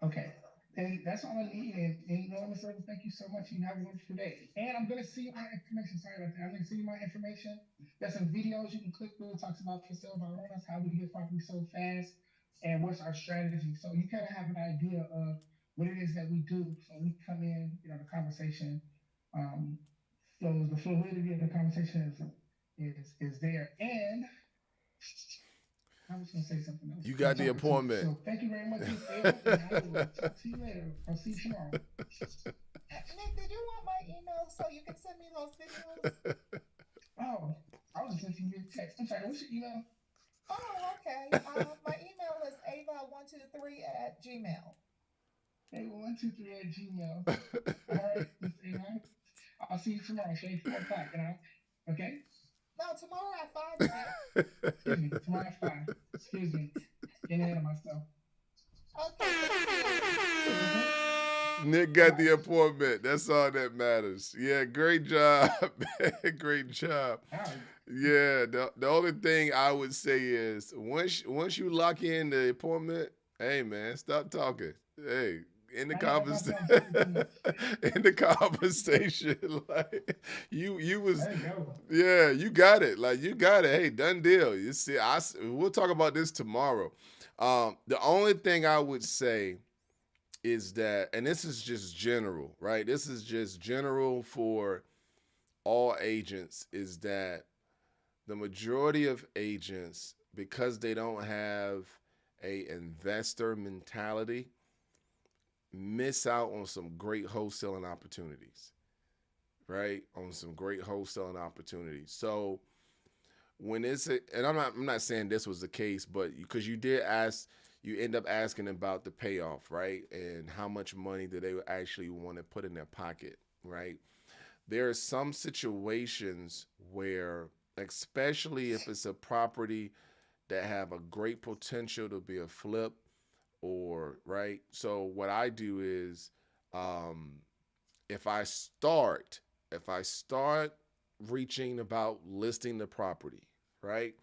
Speaker 2: Okay. And that's all I need. And you know, Ms. Evans, thank you so much. You have a wonderful day. And I'm going to see my information. Sorry about that. I'm going to see my information. There's some videos you can click through. It talks about for sale by owners, how we get property so fast, and what's our strategy. So you kind of have an idea of what it is that we do. So we come in, the conversation, um, so the fluidity of the conversation is there. And I was going to say something else.
Speaker 1: You
Speaker 2: I'm
Speaker 1: got the
Speaker 2: talking too much.
Speaker 1: appointment.
Speaker 2: So thank you very much, Ms. Ava, and I will talk to you later. I'll see you tomorrow.
Speaker 4: Nick, did you want my email so you can send me those videos?
Speaker 2: Oh, I was just listening to your text. I'm sorry, what's your email?
Speaker 4: Oh, okay. My email is ava123@gmail.
Speaker 2: Hey, 123 at Gmail. All right, Ms. Ava. I'll see you tomorrow, say 4 o'clock, okay?
Speaker 4: No, tomorrow at 5, Nick.
Speaker 2: Excuse me, tomorrow at 5. Excuse me. Getting ahead of myself.
Speaker 4: Okay, thank you.
Speaker 1: Nick got the appointment. That's all that matters. Yeah, great job, man. Great job.
Speaker 2: All right.
Speaker 1: Yeah, the only thing I would say is once you lock in the appointment, hey man, stop talking. Hey, in the
Speaker 2: I know, that's
Speaker 1: conversation,
Speaker 2: why I'm talking too much.
Speaker 1: in the conversation, like you was,
Speaker 2: There you go.
Speaker 1: yeah, you got it. Like you got it. Hey, done deal. You see, we'll talk about this tomorrow. The only thing I would say is that, and this is just general, right? This is just general for all agents, is that the majority of agents, because they don't have a investor mentality, miss out on some great wholesaling opportunities, right? On some great wholesaling opportunities. So when and I'm not saying this was the case, but because you did ask, you end up asking about the payoff, right? And how much money do they actually want to put in their pocket, right? There are some situations where, especially if it's a property that have a great potential to be a flip, or right. So what I do is, um, if I start reaching about listing the property, right?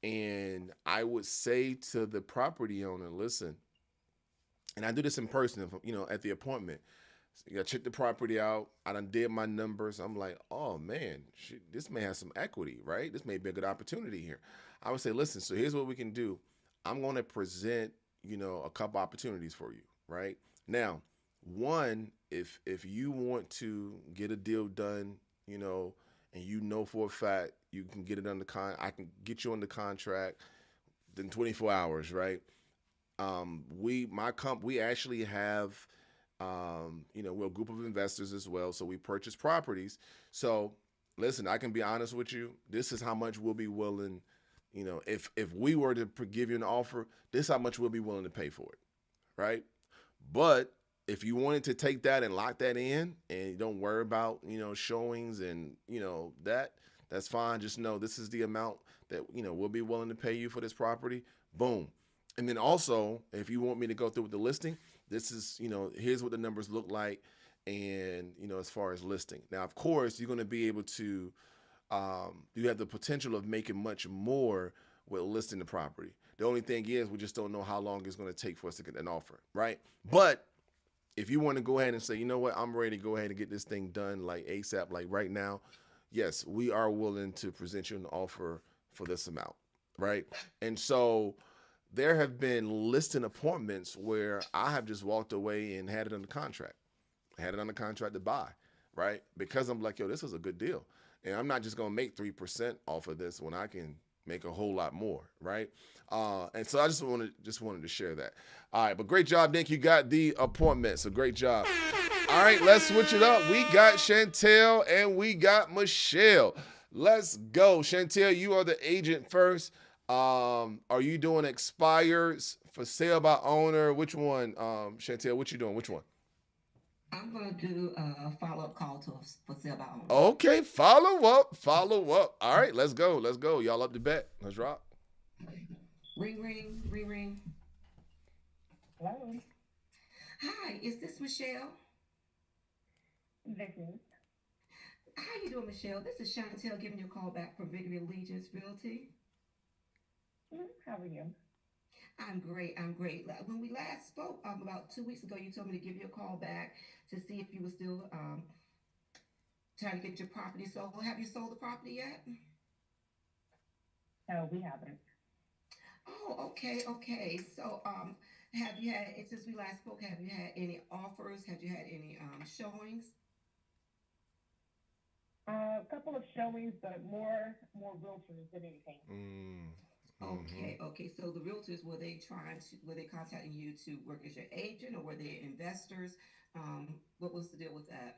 Speaker 1: And I would say to the property owner, listen, and I do this in person, at the appointment. You gotta check the property out. I done did my numbers. I'm like, oh man, this may have some equity, right? This may be a good opportunity here. I would say, listen, so here's what we can do. I'm going to present, a couple opportunities for you, right? Now, One, if you want to get a deal done, you know, and you know for a fact you can get it under I can get you on the contract in 24 hours, right? We actually have, we're a group of investors as well, so we purchase properties. So listen, I can be honest with you. This is how much we'll be willing, if we were to give you an offer, this is how much we'll be willing to pay for it, right? But if you wanted to take that and lock that in and don't worry about, showings and, that's fine. Just know this is the amount that, we'll be willing to pay you for this property. Boom. And then also, if you want me to go through with the listing, this is, here's what the numbers look like. And, as far as listing. Now, of course, you're going to be able to, you have the potential of making much more with listing the property. The only thing is we just don't know how long it's going to take for us to get an offer, right? But if you want to go ahead and say, you know what, I'm ready to go ahead and get this thing done like ASAP, like right now, yes, we are willing to present you an offer for this amount, right? And so there have been listing appointments where I have just walked away and had it under contract, to buy, right? Because I'm like, yo, this is a good deal. And I'm not just going to make 3% off of this when I can make a whole lot more, right? And so I just wanted to share that. All right, but great job, Nick. You got the appointment, so great job. All right, let's switch it up. We got Chantel and we got Michelle. Let's go. Chantel, you are the agent first. Are you doing expires, for sale by owner? Which one, Chantel? What you doing? Which one?
Speaker 5: I'm gonna do a follow-up call to for sale by owner.
Speaker 1: Okay, follow up. All right, let's go. Y'all up to bet. Let's rock.
Speaker 5: Ring, ring, ring, ring.
Speaker 6: Hello,
Speaker 5: Hi, is this Michelle?
Speaker 6: this is.
Speaker 5: How you doing, Michelle? This is Chantel giving you a call back from Victory Allegiance Realty.
Speaker 6: How are you?
Speaker 5: I'm great. When we last spoke about 2 weeks ago, you told me to give you a call back to see if you were still trying to get your property sold. Have you sold the property yet?
Speaker 6: No, we haven't.
Speaker 5: Oh, okay. So, have you had, since we last spoke, have you had any offers? Have you had any showings?
Speaker 6: A couple of showings, but more realtors than anything.
Speaker 5: Okay. So the realtors, were they contacting you to work as your agent, or were they investors? What was the deal with that?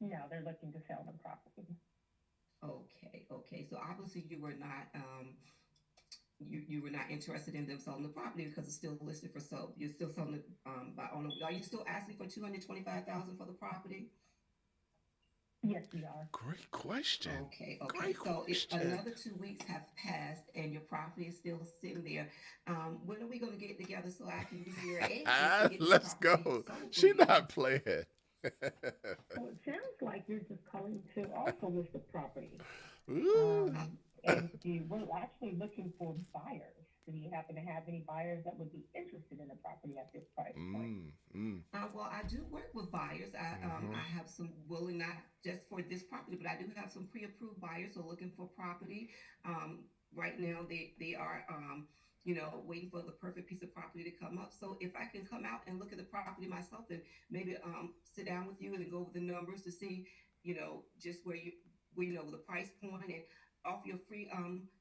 Speaker 6: No, they're looking to sell the property.
Speaker 5: Okay. So obviously you were not you were not interested in them selling the property because it's still listed for sale. You're still selling it by owner. Are you still asking for $225,000 for the property?
Speaker 6: Yes, we are.
Speaker 1: Great question.
Speaker 5: Okay.
Speaker 1: Great
Speaker 5: So if
Speaker 1: question.
Speaker 5: another 2 weeks have passed and your property is still sitting there, when are we going to get together so I can be your agent to get this
Speaker 1: Let's
Speaker 5: property
Speaker 1: go.
Speaker 5: sold for
Speaker 1: She
Speaker 5: you?
Speaker 1: not playing.
Speaker 6: Well, it sounds like you're just calling to also list the property.
Speaker 1: Ooh.
Speaker 6: And we're actually looking for buyers. Do you happen to have any buyers that would be interested in the property at this price point?
Speaker 5: Well, I do work with buyers. I have some willing, not just for this property, but I do have some pre-approved buyers who are looking for property. Right now, they are waiting for the perfect piece of property to come up. So if I can come out and look at the property myself, and maybe sit down with you and go over the numbers to see, just where the price point, and off your free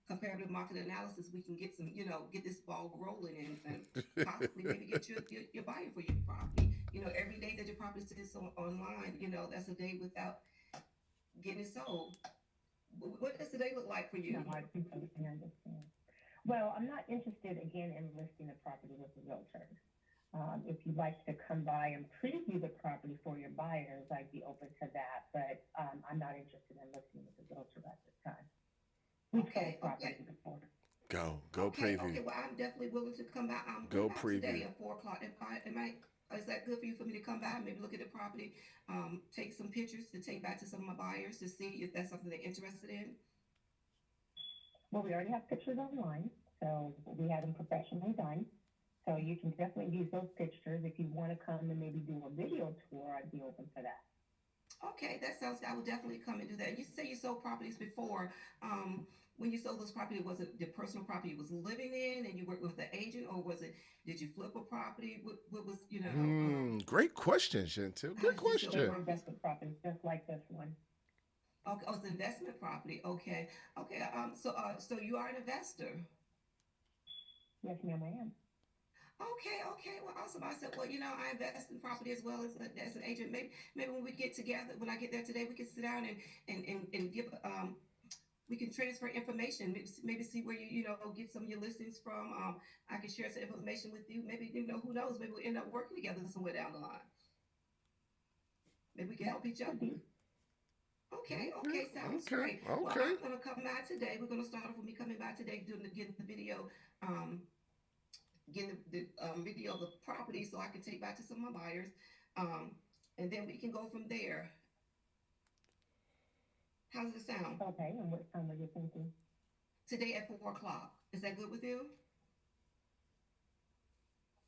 Speaker 5: comparative market analysis, we can get some, get this ball rolling, and possibly maybe get your buyer for your property. Every day that your property sits online, that's a day without getting it sold. What does the day look like for you?
Speaker 6: No, I completely understand. Well, I'm not interested again in listing the property with a realtor. If you'd like to come by and preview the property for your buyers, I'd be open to that. But I'm not interested in listing with a realtor at this time. We've sold property before.
Speaker 1: Go
Speaker 5: Okay.
Speaker 1: preview.
Speaker 5: Well, I'm definitely willing to come by.
Speaker 1: Go
Speaker 5: About
Speaker 1: preview.
Speaker 5: today at 4 o'clock. Is that good for you for me to come by, maybe look at the property, take some pictures to take back to some of my buyers to see if that's something they're interested in?
Speaker 6: Well, we already have pictures online, so we have them professionally done. So you can definitely use those pictures. If you want to come and maybe do a video tour, I'd be open for that.
Speaker 5: Okay, that sounds good. I would definitely come and do that. You say you sold properties before. When you sold this property, was it the personal property you was living in and you worked with the agent, or did you flip a property? What was,
Speaker 1: great question, Chantel.
Speaker 5: How
Speaker 1: Good
Speaker 5: did you feel?
Speaker 6: They
Speaker 1: question.
Speaker 6: were investment properties, just like this one.
Speaker 5: Okay, oh, it's investment property. Okay, okay. So you are an investor.
Speaker 6: Yes, ma'am, I am.
Speaker 5: Okay, okay. Well, awesome. I said, well, I invest in property as well as an agent. Maybe when we get together, when I get there today, we can sit down and give we can transfer information. Maybe see where you get some of your listings from. I can share some information with you. Maybe who knows? Maybe we'll end up working together somewhere down the line. Maybe we can
Speaker 6: That
Speaker 5: help each
Speaker 6: could
Speaker 5: other.
Speaker 6: be.
Speaker 5: Okay,
Speaker 1: Okay,
Speaker 5: okay, sounds
Speaker 1: okay,
Speaker 5: great. Well,
Speaker 1: okay.
Speaker 5: I'm gonna come by today. We're gonna start off with me coming by today, getting the video, um, getting the video of the property so I can take back to some of my buyers, um, and then we can go from there. How does it sound?
Speaker 6: Okay, and what time were you thinking?
Speaker 5: Today at 4 o'clock. Is that good with you?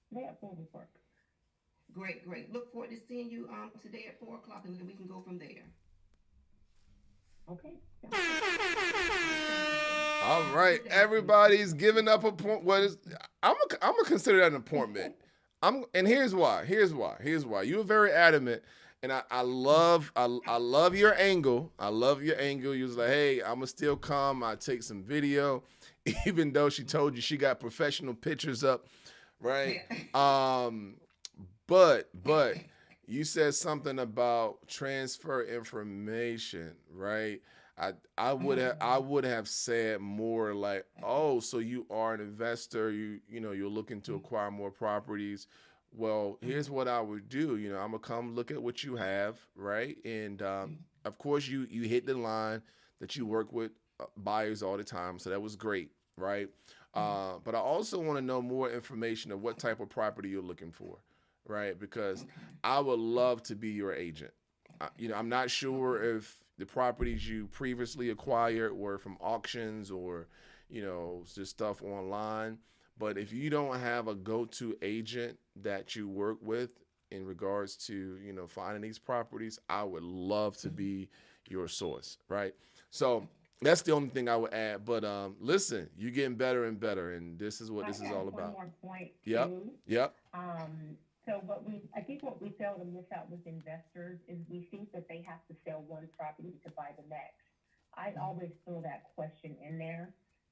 Speaker 6: Today at 4 o'clock.
Speaker 5: Great, great. Look forward to seeing you today at 4 o'clock, and then we can go from there.
Speaker 6: Okay.
Speaker 1: All
Speaker 5: Have a
Speaker 1: right,
Speaker 5: good day.
Speaker 1: everybody's giving up a point. What is? I'm gonna consider that an appointment. And here's why. You were very adamant, and I love your angle. I love your angle. You was like, hey, I'm gonna still come. I take some video, even though she told you she got professional pictures up, right? But you said something about transfer information, right? I would have said more like, oh, so you are an investor, you're looking to acquire more properties. Well, here's what I would do. I'm gonna come look at what you have, right? And of course, you hit the line that you work with buyers all the time, so that was great, right? But I also want to know more information of what type of property you're looking for, right? Because I would love to be your agent. I'm not sure if the properties you previously acquired were from auctions or, just stuff online. But if you don't have a go-to agent that you work with in regards to, finding these properties, I would love to be your source, right? So that's the only thing I would add. But listen, you're getting better and better, and this is what this is all about.
Speaker 6: One more point
Speaker 1: Yep.
Speaker 6: too.
Speaker 1: Yep.
Speaker 6: So I think what we fail to miss out with investors is we think that they have to sell one property to buy the next. I always throw that question in there.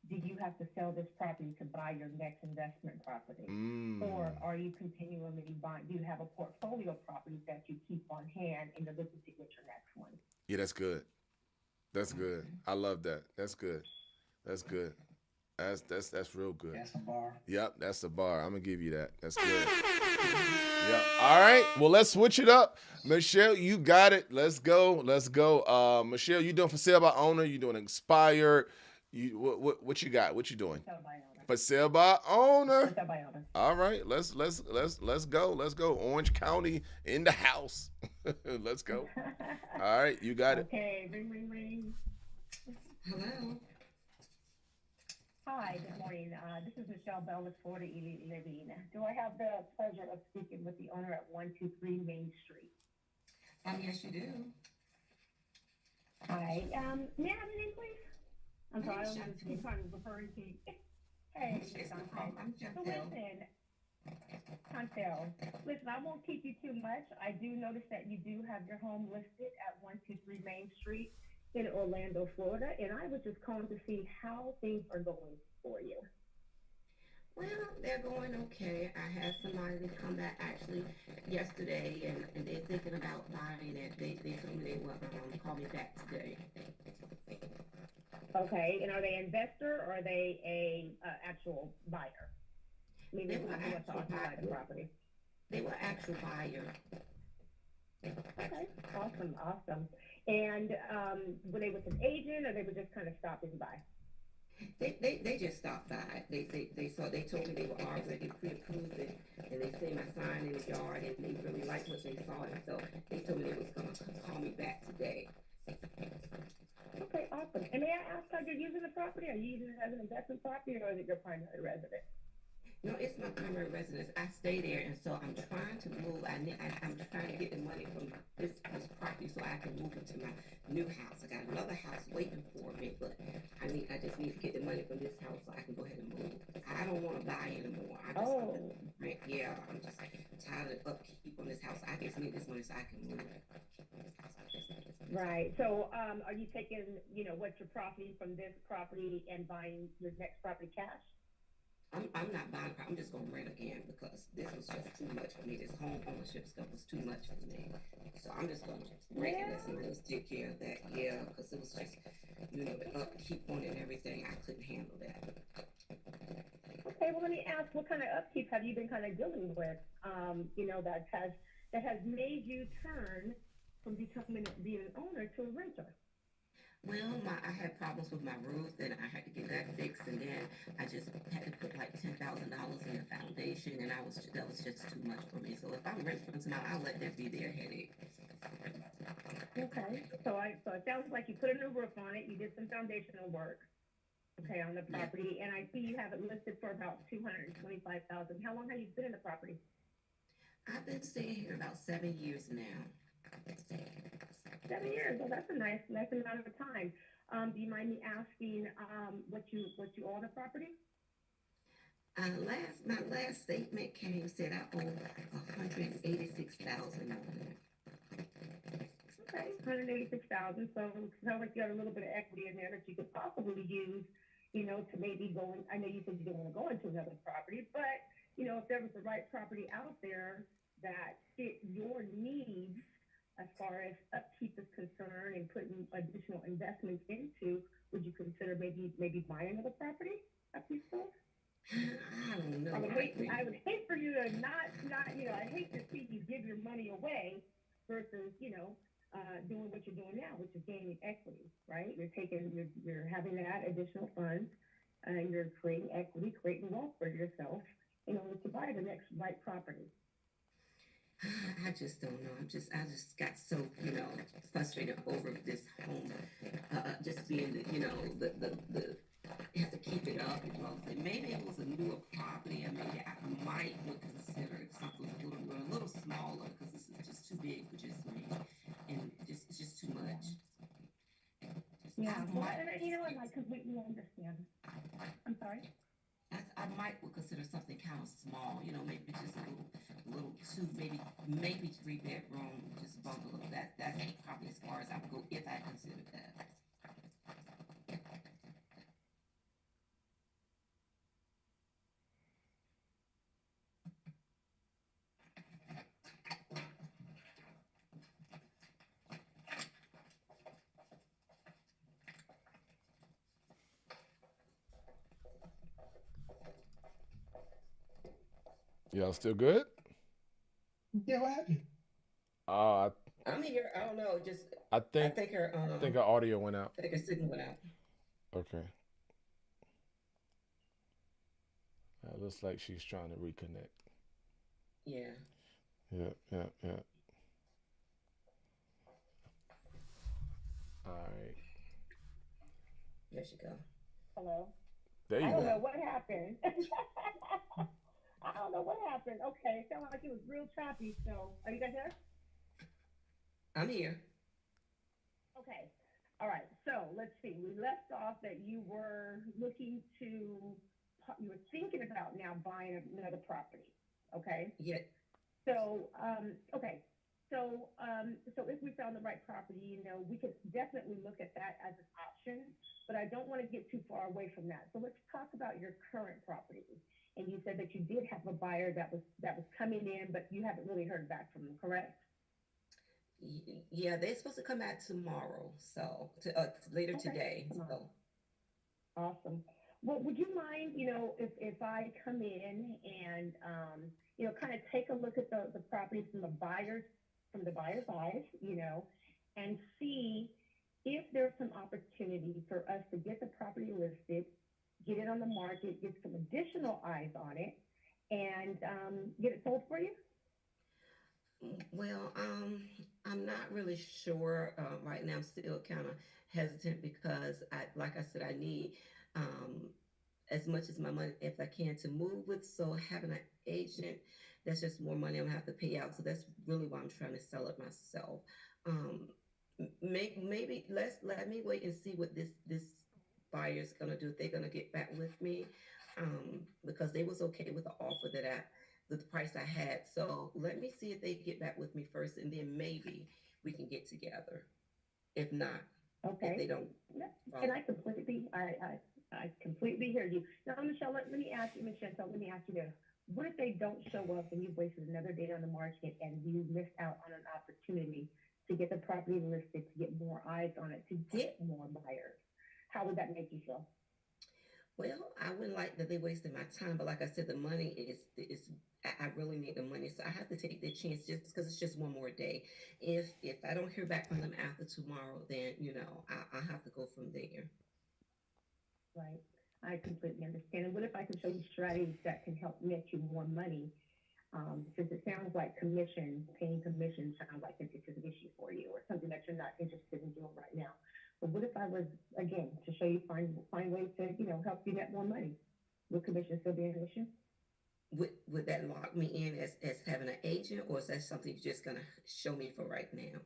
Speaker 6: Do you have to sell this property to buy your next investment property? Or are you continually buying? Do you have a portfolio of properties that you keep on hand and you're looking to get your next one?
Speaker 1: Yeah, that's good. That's good. I love that. That's good. That's good. That's real good.
Speaker 2: That's a bar.
Speaker 1: Yep, that's the bar. I'm gonna give you that. That's good. Yep. All right. Well, let's switch it up. Michelle, you got it. Let's go. Michelle, you doing for sale by owner? You doing expired? What you got? What you doing?
Speaker 6: Sell by owner.
Speaker 1: For sale by owner.
Speaker 6: Sell by owner.
Speaker 1: All right. Let's go. Let's go. Orange County in the house. Let's go. All right. You got it.
Speaker 6: Okay. Ring, ring, ring.
Speaker 5: Hello.
Speaker 6: Hi, good morning. This is Michelle Bell with Florida Elite Living. Do I have the pleasure of speaking with the owner at 123 Main Street?
Speaker 5: Yes, you do.
Speaker 6: Hi. May I have your name, please? I'm
Speaker 5: My
Speaker 6: sorry, I
Speaker 5: name's
Speaker 6: don't want to
Speaker 5: Chantel.
Speaker 6: keep on referring to you. Hey,
Speaker 5: It's no
Speaker 6: Chantel.
Speaker 5: problem. I'm
Speaker 6: So
Speaker 5: Chantel.
Speaker 6: listen, I won't keep you too much. I do notice that you do have your home listed at 123 Main Street in Orlando, Florida, and I was just calling to see how things are going for you.
Speaker 5: Well, they're going okay. I had somebody to come back actually yesterday, and they're thinking about buying it. They told me they will call me back today.
Speaker 6: Okay, and are they investor or are they a actual buyer? Meaning
Speaker 5: They were
Speaker 6: who wants to
Speaker 5: actual
Speaker 6: occupy the
Speaker 5: buyer.
Speaker 6: property.
Speaker 5: They were actual buyer.
Speaker 6: Okay, awesome. And were they with an agent or they were just kind of stopping by?
Speaker 5: They just stopped by. They told me they were already pre-approved it, and they seen my sign in the yard, and they really liked what they saw, and so they told me they was gonna call me back today.
Speaker 6: Okay, awesome. And may I ask how you're using the property? Are you using it as an investment property or is it your primary residence?
Speaker 5: No, it's my primary residence. I stay there, and so I'm trying to move. I'm trying to get the money from this property so I can move into my new house. I got another house waiting for me, but I just need to get the money from this house so I can go ahead and move. I don't want to buy anymore. I just,
Speaker 6: Oh.
Speaker 5: yeah, I'm just tired of upkeep on this house. I just need this money so I can move.
Speaker 6: Right. So, are you taking, what's your property from this property and buying your next property cash?
Speaker 5: I'm not buying. I'm just gonna rent again because this was just too much for me. This home ownership stuff was too much for me. So I'm just gonna rent and let somebody else take care of that. Yeah, because it was just, the upkeep on it and everything. I couldn't handle that.
Speaker 6: Okay, well, let me ask, what kind of upkeep have you been kind of dealing with, that has made you turn from becoming being an owner to a renter?
Speaker 5: Well, I had problems with my roof, and I had to get that fixed, and then I just had to put like $10,000 in the foundation, and that was just too much for me. So if I'm renting from somebody, I'll let that be their headache.
Speaker 6: Okay, so it sounds like you put a new roof on it, you did some foundational work, okay, on the
Speaker 5: Yeah,
Speaker 6: property, and I see you have it listed for about 225,000. How long have you been in the property?
Speaker 5: I've been staying here about 7 years now.
Speaker 6: 7 years. Well, that's a nice amount of time. Do you mind me asking what you owe on the property?
Speaker 5: My last statement came said I owe 186,000 on it.
Speaker 6: Okay, 186,000. So it sounds like you got a little bit of equity in there that you could possibly use, to maybe go in. I know you said you didn't want to go into another property, but if there was the right property out there that fit your needs as far as upkeep is concerned and putting additional investments into, would you consider maybe buying another property after you sold?
Speaker 5: I don't
Speaker 6: I
Speaker 5: know.
Speaker 6: would hate I would hate for you to not I'd hate to see you give your money away versus doing what you're doing now, which is gaining equity, right? You're having that additional funds, and you're creating equity, creating wealth for yourself in order to buy the next right property.
Speaker 5: I just don't know. I just got so, frustrated over this home, just being, the you have to keep it up. Maybe it was a newer property, and maybe I might would consider something a little smaller because this is just too big for just me, and it's just too much. I
Speaker 6: Yeah, well,
Speaker 5: might,
Speaker 6: and I completely understand. I'm sorry.
Speaker 5: I might would consider something kind of small, maybe just a little two, maybe 3 bedroom, just bungalow. That's probably as far as I would go if I considered that.
Speaker 1: Y'all still good?
Speaker 2: Yeah, what happened?
Speaker 1: Uh,
Speaker 5: I'm here. I don't know. Just
Speaker 1: I
Speaker 5: I
Speaker 1: think think her audio went out.
Speaker 5: think her signal went out.
Speaker 1: Okay. Looks like she's trying to reconnect.
Speaker 5: Yeah.
Speaker 1: Yeah, yeah, yeah. All right.
Speaker 5: There she go.
Speaker 6: Hello.
Speaker 1: There
Speaker 6: I
Speaker 1: you
Speaker 6: don't
Speaker 1: go.
Speaker 6: know what happened. I don't know what happened. Okay, it sounded like it was real choppy. So, are you guys there?
Speaker 5: I'm here.
Speaker 6: Okay. All right. So let's see. We left off that you were thinking about now buying another property. Okay.
Speaker 5: Yeah.
Speaker 6: Okay. So if we found the right property, we could definitely look at that as an option, but I don't want to get too far away from that. So let's talk about your current property. And you said that you did have a buyer that was coming in, but you haven't really heard back from them, correct?
Speaker 5: Yeah, they're supposed to come out tomorrow, so later
Speaker 6: Okay.
Speaker 5: today.
Speaker 6: Come on.
Speaker 5: So
Speaker 6: Awesome. Well, would you mind, if I come in and, kind of take a look at the property from the buyer's eyes, and see if there's some opportunity for us to get the property listed, get it on the market, get some additional eyes on it, and get it sold for you?
Speaker 5: well, I'm not really sure right now. I'm still kind of hesitant because like I said, I need um, as much as my money if I can to move with. So having an agent, that's just more money I'm gonna have to pay out. So that's really why I'm trying to sell it myself. Um, maybe let me wait and see what this buyer's gonna do. If they're gonna get back with me, because they was okay with the offer the price I had. So let me see if they get back with me first, and then maybe we can get together. If not, if
Speaker 6: Okay.
Speaker 5: they don't
Speaker 6: Yeah. And
Speaker 5: follow.
Speaker 6: I completely hear you. Now, Michelle, let me ask you, Miss Chantel, let me ask you this. What if they don't show up and you've wasted another day on the market and you missed out on an opportunity to get the property listed, to get more eyes on it, to get more buyers? How would that make you feel?
Speaker 5: Well, I wouldn't like that they wasted my time, but like I said, the money is I really need the money, so I have to take the chance just because it's just one more day. If I don't hear back from them after tomorrow, then I have to go from there.
Speaker 6: Right. I completely understand. And what if I can show you strategies that can help net you more money? Since it sounds like paying commission sounds like it's an issue for you or something that you're not interested in doing right now. But what if I was, again, to show you find ways to, help you net more money? Would commission still be an issue?
Speaker 5: Would that lock me in as having an agent, or is that something you're just gonna show me for right now?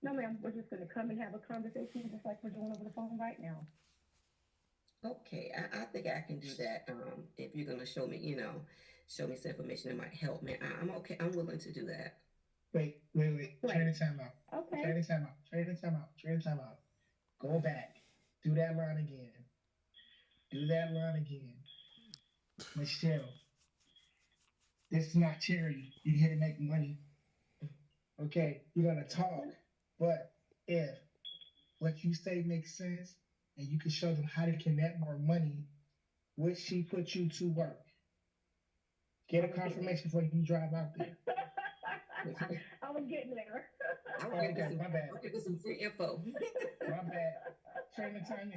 Speaker 6: No, ma'am. We're just going to come and have a conversation just like we're doing over the phone right now.
Speaker 5: Okay, I think I can do that. If you're gonna show me some information that might help me, I'm okay. I'm willing to do that.
Speaker 2: Wait.
Speaker 6: Right.
Speaker 2: Trade time out.
Speaker 6: Okay.
Speaker 2: Trade time out. Trade time out. Trade time out. Go back. Do that line again. Do that line again. Michelle, this is not charity. You're here to make money. Okay, you're gonna talk, but if what you say makes sense and you can show them how to connect more money, would she put you to work? Get a confirmation before you drive out there.
Speaker 6: I was getting there.
Speaker 5: I will
Speaker 2: Okay, my bad.
Speaker 5: I'll give you some free info.
Speaker 2: My bad. Turn the time.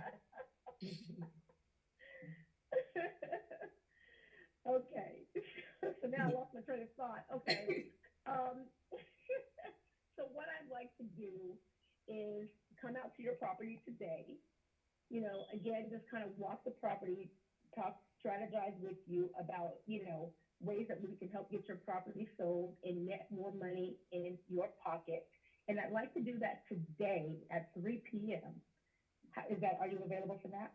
Speaker 6: Okay. So now I lost my train of thought. Okay. Um, so what I'd like to do is come out to your property today. Again, just kind of walk the property, talk, strategize with you about, ways that we can help get your property sold and net more money in your pocket. And I'd like to do that today at 3 p.m. Are you available for that?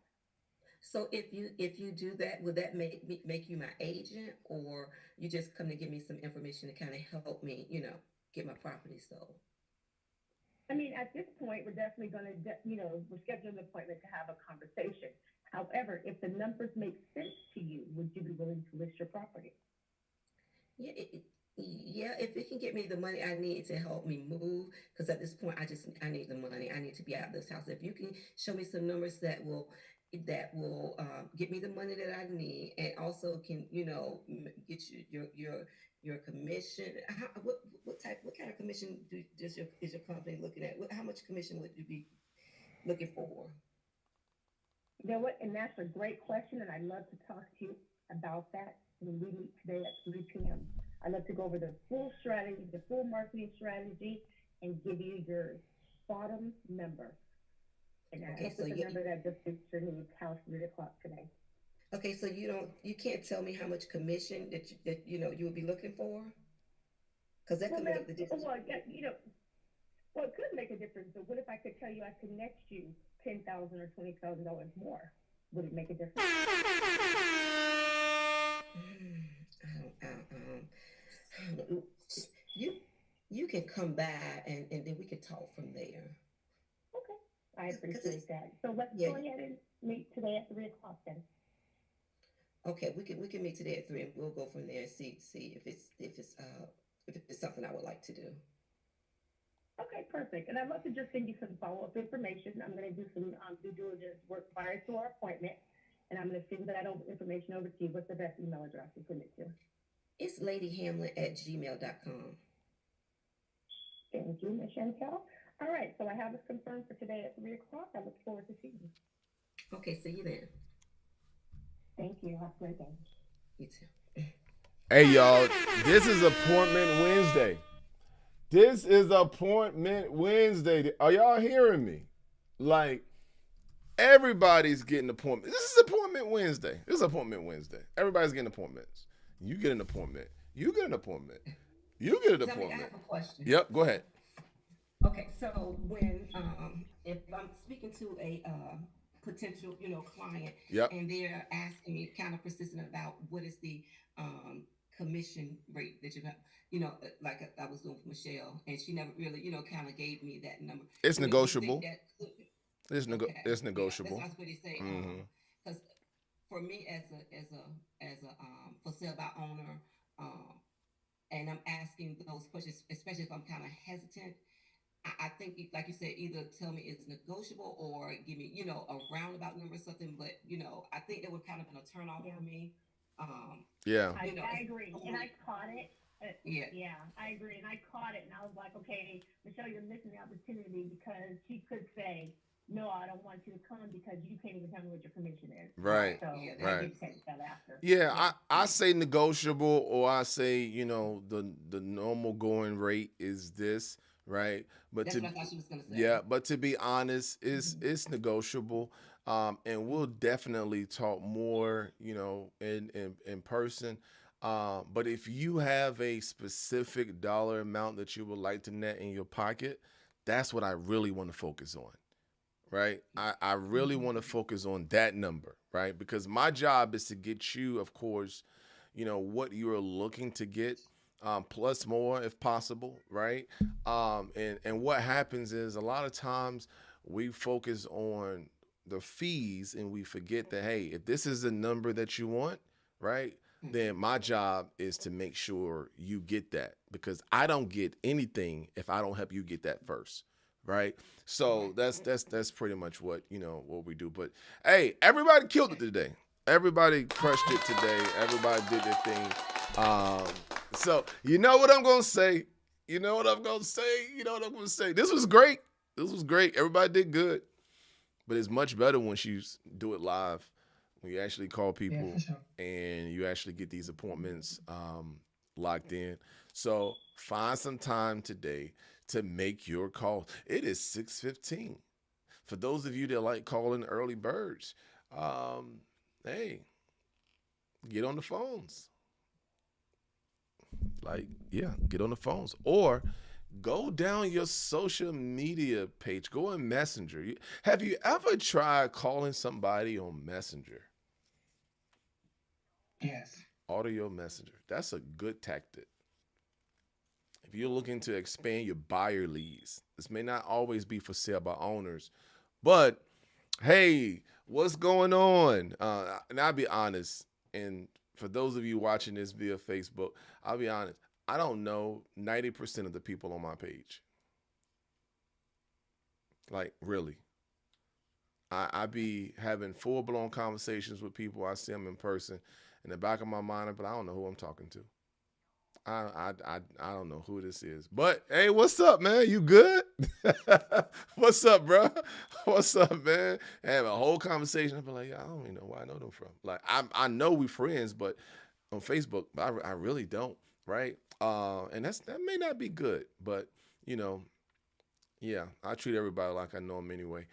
Speaker 5: So if you do that, would that make you my agent, or you just come to give me some information to kind of help me, get my property sold?
Speaker 6: I mean, at this point, we're definitely going to, we're scheduling an appointment to have a conversation. However, if the numbers make sense to you, would you be willing to list your property?
Speaker 5: Yeah, yeah. If it can get me the money I need to help me move, because at this point I need the money. I need to be out of this house. If you can show me some numbers that will get me the money that I need, and also can get you your commission. What kind of commission is your company looking at? How much commission would you be looking for?
Speaker 6: You know what? And that's a great question, and I'd love to talk to you about that when we meet today at 3 p.m. I'd love to go over the full strategy, the full marketing strategy, and give you your bottom number. And I
Speaker 5: Okay,
Speaker 6: hope
Speaker 5: so
Speaker 6: it's a number that just fits your needs. How's 3 o'clock today?
Speaker 5: okay, so you can't tell me how much commission that you would be looking for, because that
Speaker 6: Well,
Speaker 5: could
Speaker 6: ma'am,
Speaker 5: make the difference.
Speaker 6: well, yeah, well, it could make a difference. But what if I could tell you I connect you $10,000 or $20,000 more? Would it make a difference?
Speaker 5: I don't know. You you can come by and then we can talk from there.
Speaker 6: Okay, I
Speaker 5: Because it's
Speaker 6: appreciate that. So let's
Speaker 5: yeah.
Speaker 6: go ahead and meet today at 3 o'clock then.
Speaker 5: Okay, we can meet today at 3, and we'll go from there and see if it's something I would like to do.
Speaker 6: Okay, perfect. And I'd love to just send you some follow-up information. I'm going to do some due diligence work prior to our appointment, and I'm going to send that information over to you. What's the best email address to send it to?
Speaker 5: It's ladyhamlin@gmail.com.
Speaker 6: Thank you, Ms. Chantel. All right, so I have us confirmed for today at 3 o'clock. I look forward to seeing you.
Speaker 5: Okay, see you then.
Speaker 6: Thank you. Have a great day.
Speaker 5: You too.
Speaker 1: Hey, y'all, this is Appointment Wednesday. This is Appointment Wednesday. Are y'all hearing me? Like, everybody's getting appointments. This is Appointment Wednesday. This is Appointment Wednesday. Everybody's getting appointments. You get an appointment. You get an appointment. You get an
Speaker 5: Tell me, I
Speaker 1: appointment.
Speaker 5: have a question.
Speaker 1: Yep, go ahead.
Speaker 5: Okay, so when if I'm speaking to a potential client,
Speaker 1: Yep.
Speaker 5: and they're asking me kind of persistent about what is the commission rate that you have, like I was doing for Michelle, and she never really, kind of gave me that number.
Speaker 1: It's
Speaker 5: Do you think
Speaker 1: negotiable.
Speaker 5: that could,
Speaker 1: It's
Speaker 5: okay,
Speaker 1: it's
Speaker 5: yeah, that's what
Speaker 1: negotiable.
Speaker 5: I was going to say.
Speaker 1: Hmm.
Speaker 5: Because for me as a for sale by owner, um, and I'm asking those questions, especially if I'm kind of hesitant. I think, like you said, either tell me it's negotiable or give me, a roundabout number or something. But I think that would kind of been a turn off
Speaker 6: Yeah.
Speaker 5: for me. Um,
Speaker 1: Yeah.
Speaker 6: I agree, and I caught it.
Speaker 5: yeah,
Speaker 6: Yeah, I agree, and I caught it, and I was like, okay, Michelle, you're missing the opportunity because she could say, no, I don't want you to come because you can't even tell me what your commission is.
Speaker 1: Right.
Speaker 6: So
Speaker 5: yeah,
Speaker 6: I
Speaker 1: Right.
Speaker 6: did catch that after.
Speaker 1: Yeah,
Speaker 5: yeah,
Speaker 1: I
Speaker 5: yeah.
Speaker 1: say negotiable, or I say, the normal going rate is this, right? But
Speaker 5: That's
Speaker 1: to
Speaker 5: what I thought she was gonna
Speaker 1: Yeah,
Speaker 5: say.
Speaker 1: but to be honest,
Speaker 6: Mm-hmm.
Speaker 1: it's negotiable. And we'll definitely talk more, in person. But if you have a specific dollar amount that you would like to net in your pocket, that's what I really want to focus on, right? I really want to
Speaker 6: Mm-hmm.
Speaker 1: focus on that number, right? Because my job is to get you, of course, what you're looking to get, plus more if possible, right? And what happens is a lot of times we focus on the fees and we forget that, hey, if this is the number that you want, right? Then
Speaker 5: Hmm.
Speaker 1: my job is to make sure you get that, because I don't get anything if I don't help you get that first, right? So
Speaker 5: Right.
Speaker 1: that's pretty much what we do. But hey, everybody killed it today. Everybody crushed it today. Everybody did their thing. Um, so you know what I'm gonna say. You know what I'm gonna say. You know what I'm gonna say. This was great. This was great. Everybody did good. But it's much better when you do it live, when you actually call
Speaker 2: Yeah, for
Speaker 1: people
Speaker 2: sure.
Speaker 1: and you actually get these appointments locked in. So find some time today to make your call. It is 6:15. For those of you that like calling early birds, um, hey, get on the phones. Like, yeah, get on the phones. Or go down your social media page. Go in Messenger. Have you ever tried calling somebody on Messenger?
Speaker 2: Yes.
Speaker 1: Audio Messenger. That's a good tactic. If you're looking to expand your buyer leads, this may not always be for sale by owners, but hey, what's going on? And I'll be honest, and for those of you watching this via Facebook, I'll be honest, I don't know 90% of the people on my page. Like, really. I be having full blown conversations with people. I see them in person. In the back of my mind, but I don't know who I'm talking to. I don't know who this is. But hey, what's up, man? You good? What's up, bro? What's up, man? Have a whole conversation. I'll be like, yeah, I don't even know where I know them from. Like, I know we friends, but on Facebook, I really don't, right? And that may not be good, but you know, yeah, I treat everybody like I know them anyway.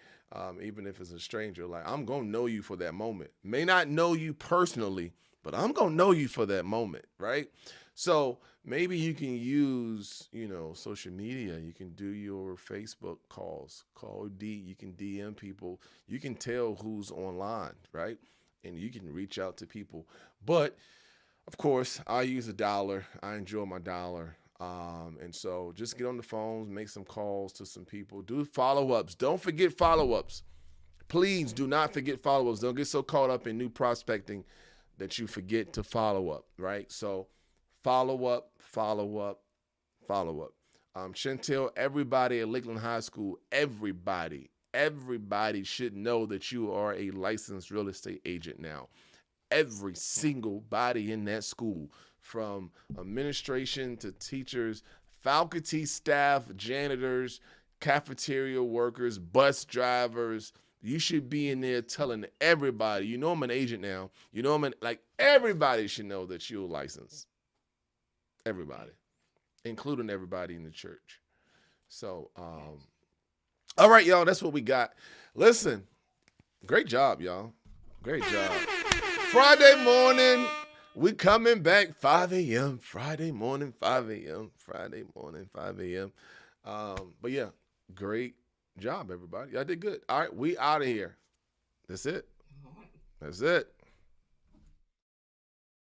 Speaker 1: Even if it's a stranger, like I'm gonna know you for that moment. May not know you personally, but I'm gonna know you for that moment, right? So maybe you can use, social media. You can do your Facebook calls, call D. You can DM people. You can tell who's online, right? And you can reach out to people. But of course, I use a dollar. I enjoy my dollar. And so just get on the phones, make some calls to some people, do follow ups. Don't forget follow ups. Please do not forget follow ups. Don't get so caught up in new prospecting that you forget to follow up, right? So follow up, follow up, follow up. Chantel, everybody at Lakeland High School, everybody should know that you are a licensed real estate agent now. Every single body in that school, from administration to teachers, faculty, staff, janitors, cafeteria workers, bus drivers. You should be in there telling everybody, I'm an agent now. Like everybody should know that you're licensed. Everybody, including everybody in the church. So, all right, y'all, that's what we got. Listen, great job, y'all. Great job. Friday morning, we coming back 5 a.m. Friday morning, 5 a.m. Friday morning, 5 a.m. But yeah, great job, everybody. Y'all did good. All right, we out of here. That's it.
Speaker 5: All right.
Speaker 1: That's it.